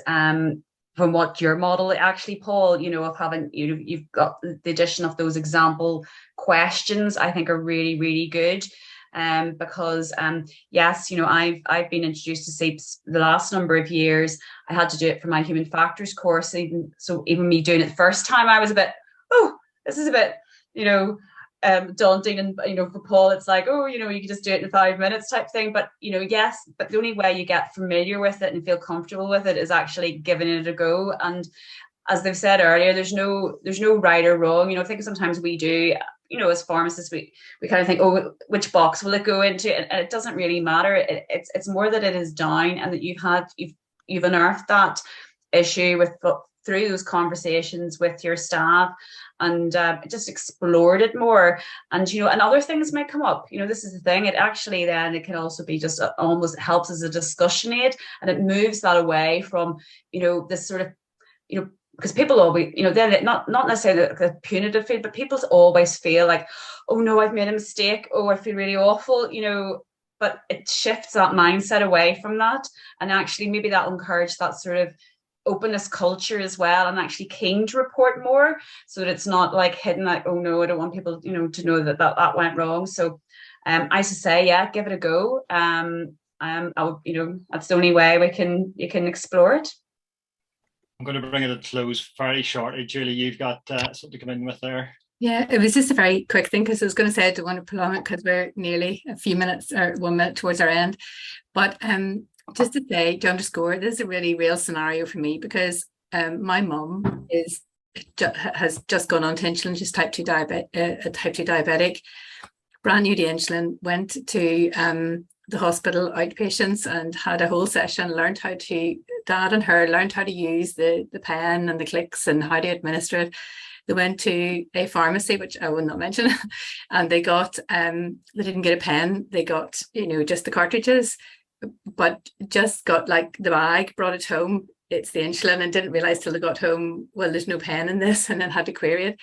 from what your model actually, Paul, of having, you've got the addition of those example questions, I think are really, really good. Because yes, I've been introduced to SEIPS the last number of years. I had to do it for my human factors course. Even me doing it the first time, I was a bit, this is a bit, daunting. And, for Paul, it's like, you can just do it in 5 minutes type thing. But, yes, but the only way you get familiar with it and feel comfortable with it is actually giving it a go. And as they've said earlier, there's no right or wrong. I think sometimes we do, as pharmacists, we kind of think, which box will it go into? And it doesn't really matter. It's more that it is down, and that you've unearthed that issue through those conversations with your staff, and just explored it more. And and other things might come up. This is the thing. It actually then it can also be just almost helps as a discussion aid, and it moves that away from this sort of because people always, then not necessarily the punitive feel, but people always feel like, oh no, I've made a mistake. Oh, I feel really awful, but it shifts that mindset away from that. And actually maybe that'll encourage that sort of openness culture as well, and actually keen to report more, so that it's not like hidden, like, oh no, I don't want people, to know that went wrong. So I should say, yeah, give it a go. That's the only way you can explore it. I'm going to bring it to close very shortly. Julie, you've got something to come in with there. Yeah, it was just a very quick thing, because I was going to say I don't want to prolong it because we're nearly a few minutes or 1 minute towards our end. But just to say, to underscore, this is a really real scenario for me, because my mum has just gone on to insulin, just type 2 diabetic, brand new to insulin, went to the hospital outpatients and had a whole session, learned how to, Dad and her learned how to use the pen and the clicks and how to administer it. They went to a pharmacy, which I will not mention, and they didn't get a pen, they got, just the cartridges, but just got like the bag, brought it home, it's the insulin, and didn't realize till they got home, well, there's no pen in this, and then had to query it.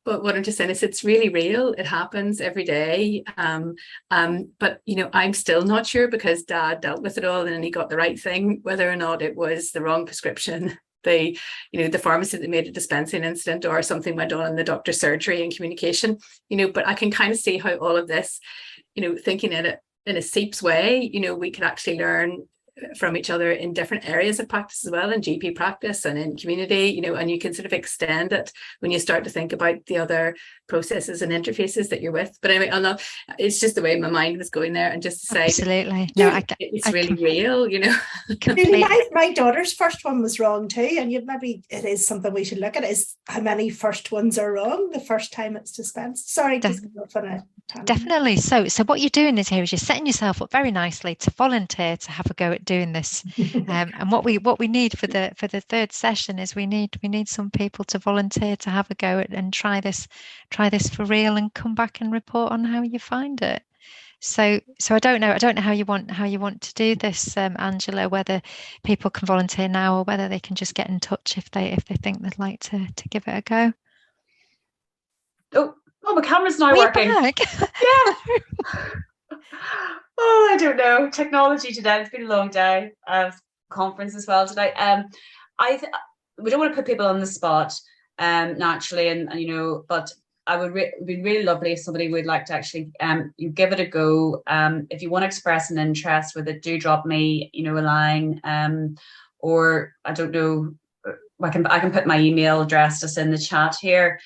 But what I'm just saying is, it's really real. It happens every day. But I'm still not sure, because Dad dealt with it all and he got the right thing, whether or not it was the wrong prescription, the pharmacy that made a dispensing incident, or something went on in the doctor's surgery and communication. But I can kind of see how all of this, thinking in a SEIPS way, we could actually learn from each other in different areas of practice as well, in GP practice and in community, and you can sort of extend it when you start to think about the other processes and interfaces that you're with. But anyway, it's just the way my mind was going there, and just to say, absolutely, no, it's really real, Really, my daughter's first one was wrong too, and maybe it is something we should look at, is how many first ones are wrong the first time it's dispensed. Sorry, just Definitely. So what you're doing is you're setting yourself up very nicely to volunteer to have a go at doing this. And what we need for the third session is we need some people to volunteer to have a go at and try this for real and come back and report on how you find it. So I don't know how you want to do this, Angela, whether people can volunteer now or whether they can just get in touch if they think they'd like to give it a go. Oh, my camera's now working. Back. Yeah. Oh, I don't know. Technology today. It's been a long day. Conference as well today. We don't want to put people on the spot, naturally, and but I would it'd be really lovely if somebody would like to actually you give it a go. If you want to express an interest with it, do drop me a line, or I don't know. I can put my email address just in the chat here.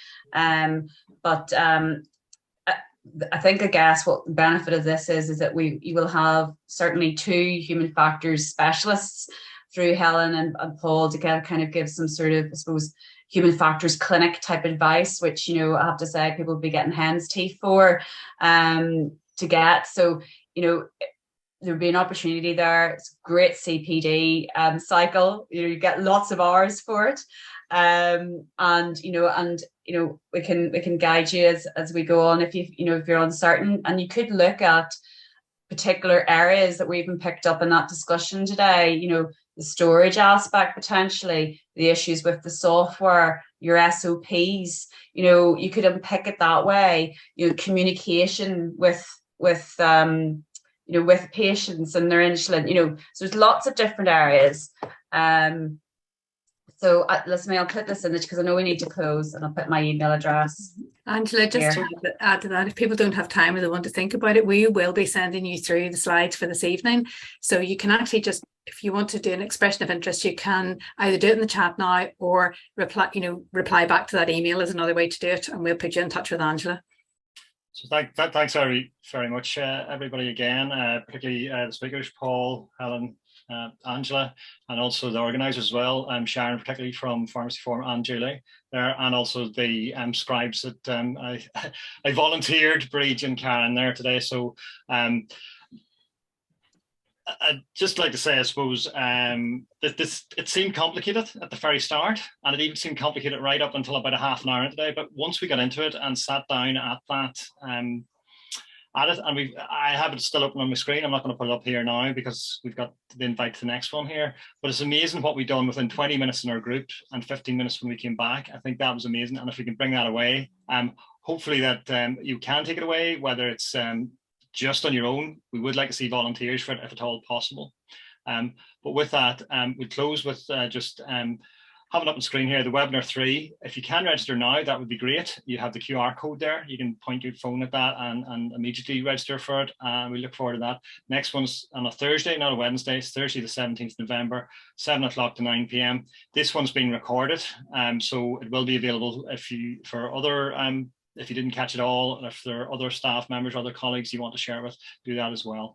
But I think, I guess, what the benefit of this is that you will have certainly 2 human factors specialists through Helen and Paul to kind of give some sort of, I suppose, human factors clinic type advice, which, I have to say people will be getting hen's teeth for to get. So, there'll be an opportunity there. It's a great CPD cycle. You get lots of hours for it. We can guide you as we go on if if you're uncertain, and you could look at particular areas that we even picked up in that discussion today, the storage aspect, potentially the issues with the software, your SOPs, you could unpick it that way, communication with patients and their insulin, so there's lots of different areas. So listen, I'll put this in because I know we need to close, and I'll put my email address. Angela, just to add to that, if people don't have time or they want to think about it, we will be sending you through the slides for this evening. So you can actually just, if you want to do an expression of interest, you can either do it in the chat now or reply back to that email is another way to do it, and we'll put you in touch with Angela. So thanks very, very much, everybody, again, particularly the speakers, Paul, Helen, Angela, and also the organisers as well, Sharon, particularly from Pharmacy Forum, and Julie there, and also the scribes that I volunteered, Bridge and Karen there today. So I'd just like to say, I suppose, that it seemed complicated at the very start, and it even seemed complicated right up until about a half an hour today. But once we got into it and sat down at that, and I have it still open on my screen. I'm not going to put it up here now because we've got the invite to the next one here. But it's amazing what we've done within 20 minutes in our group and 15 minutes when we came back. I think that was amazing. And if we can bring that away, hopefully that you can take it away, whether it's just on your own. We would like to see volunteers for it if at all possible. But with that, we close with just having up on screen here the webinar 3. If you can register now, that would be great. You have the QR code there. You can point your phone at that and immediately register for it. And we look forward to that. Next one's on a Thursday, not a Wednesday. It's Thursday, the 17th of November, 7 o'clock to 9 p.m. This one's being recorded, so it will be available if you didn't catch it all, and if there are other staff members, other colleagues you want to share with, do that as well.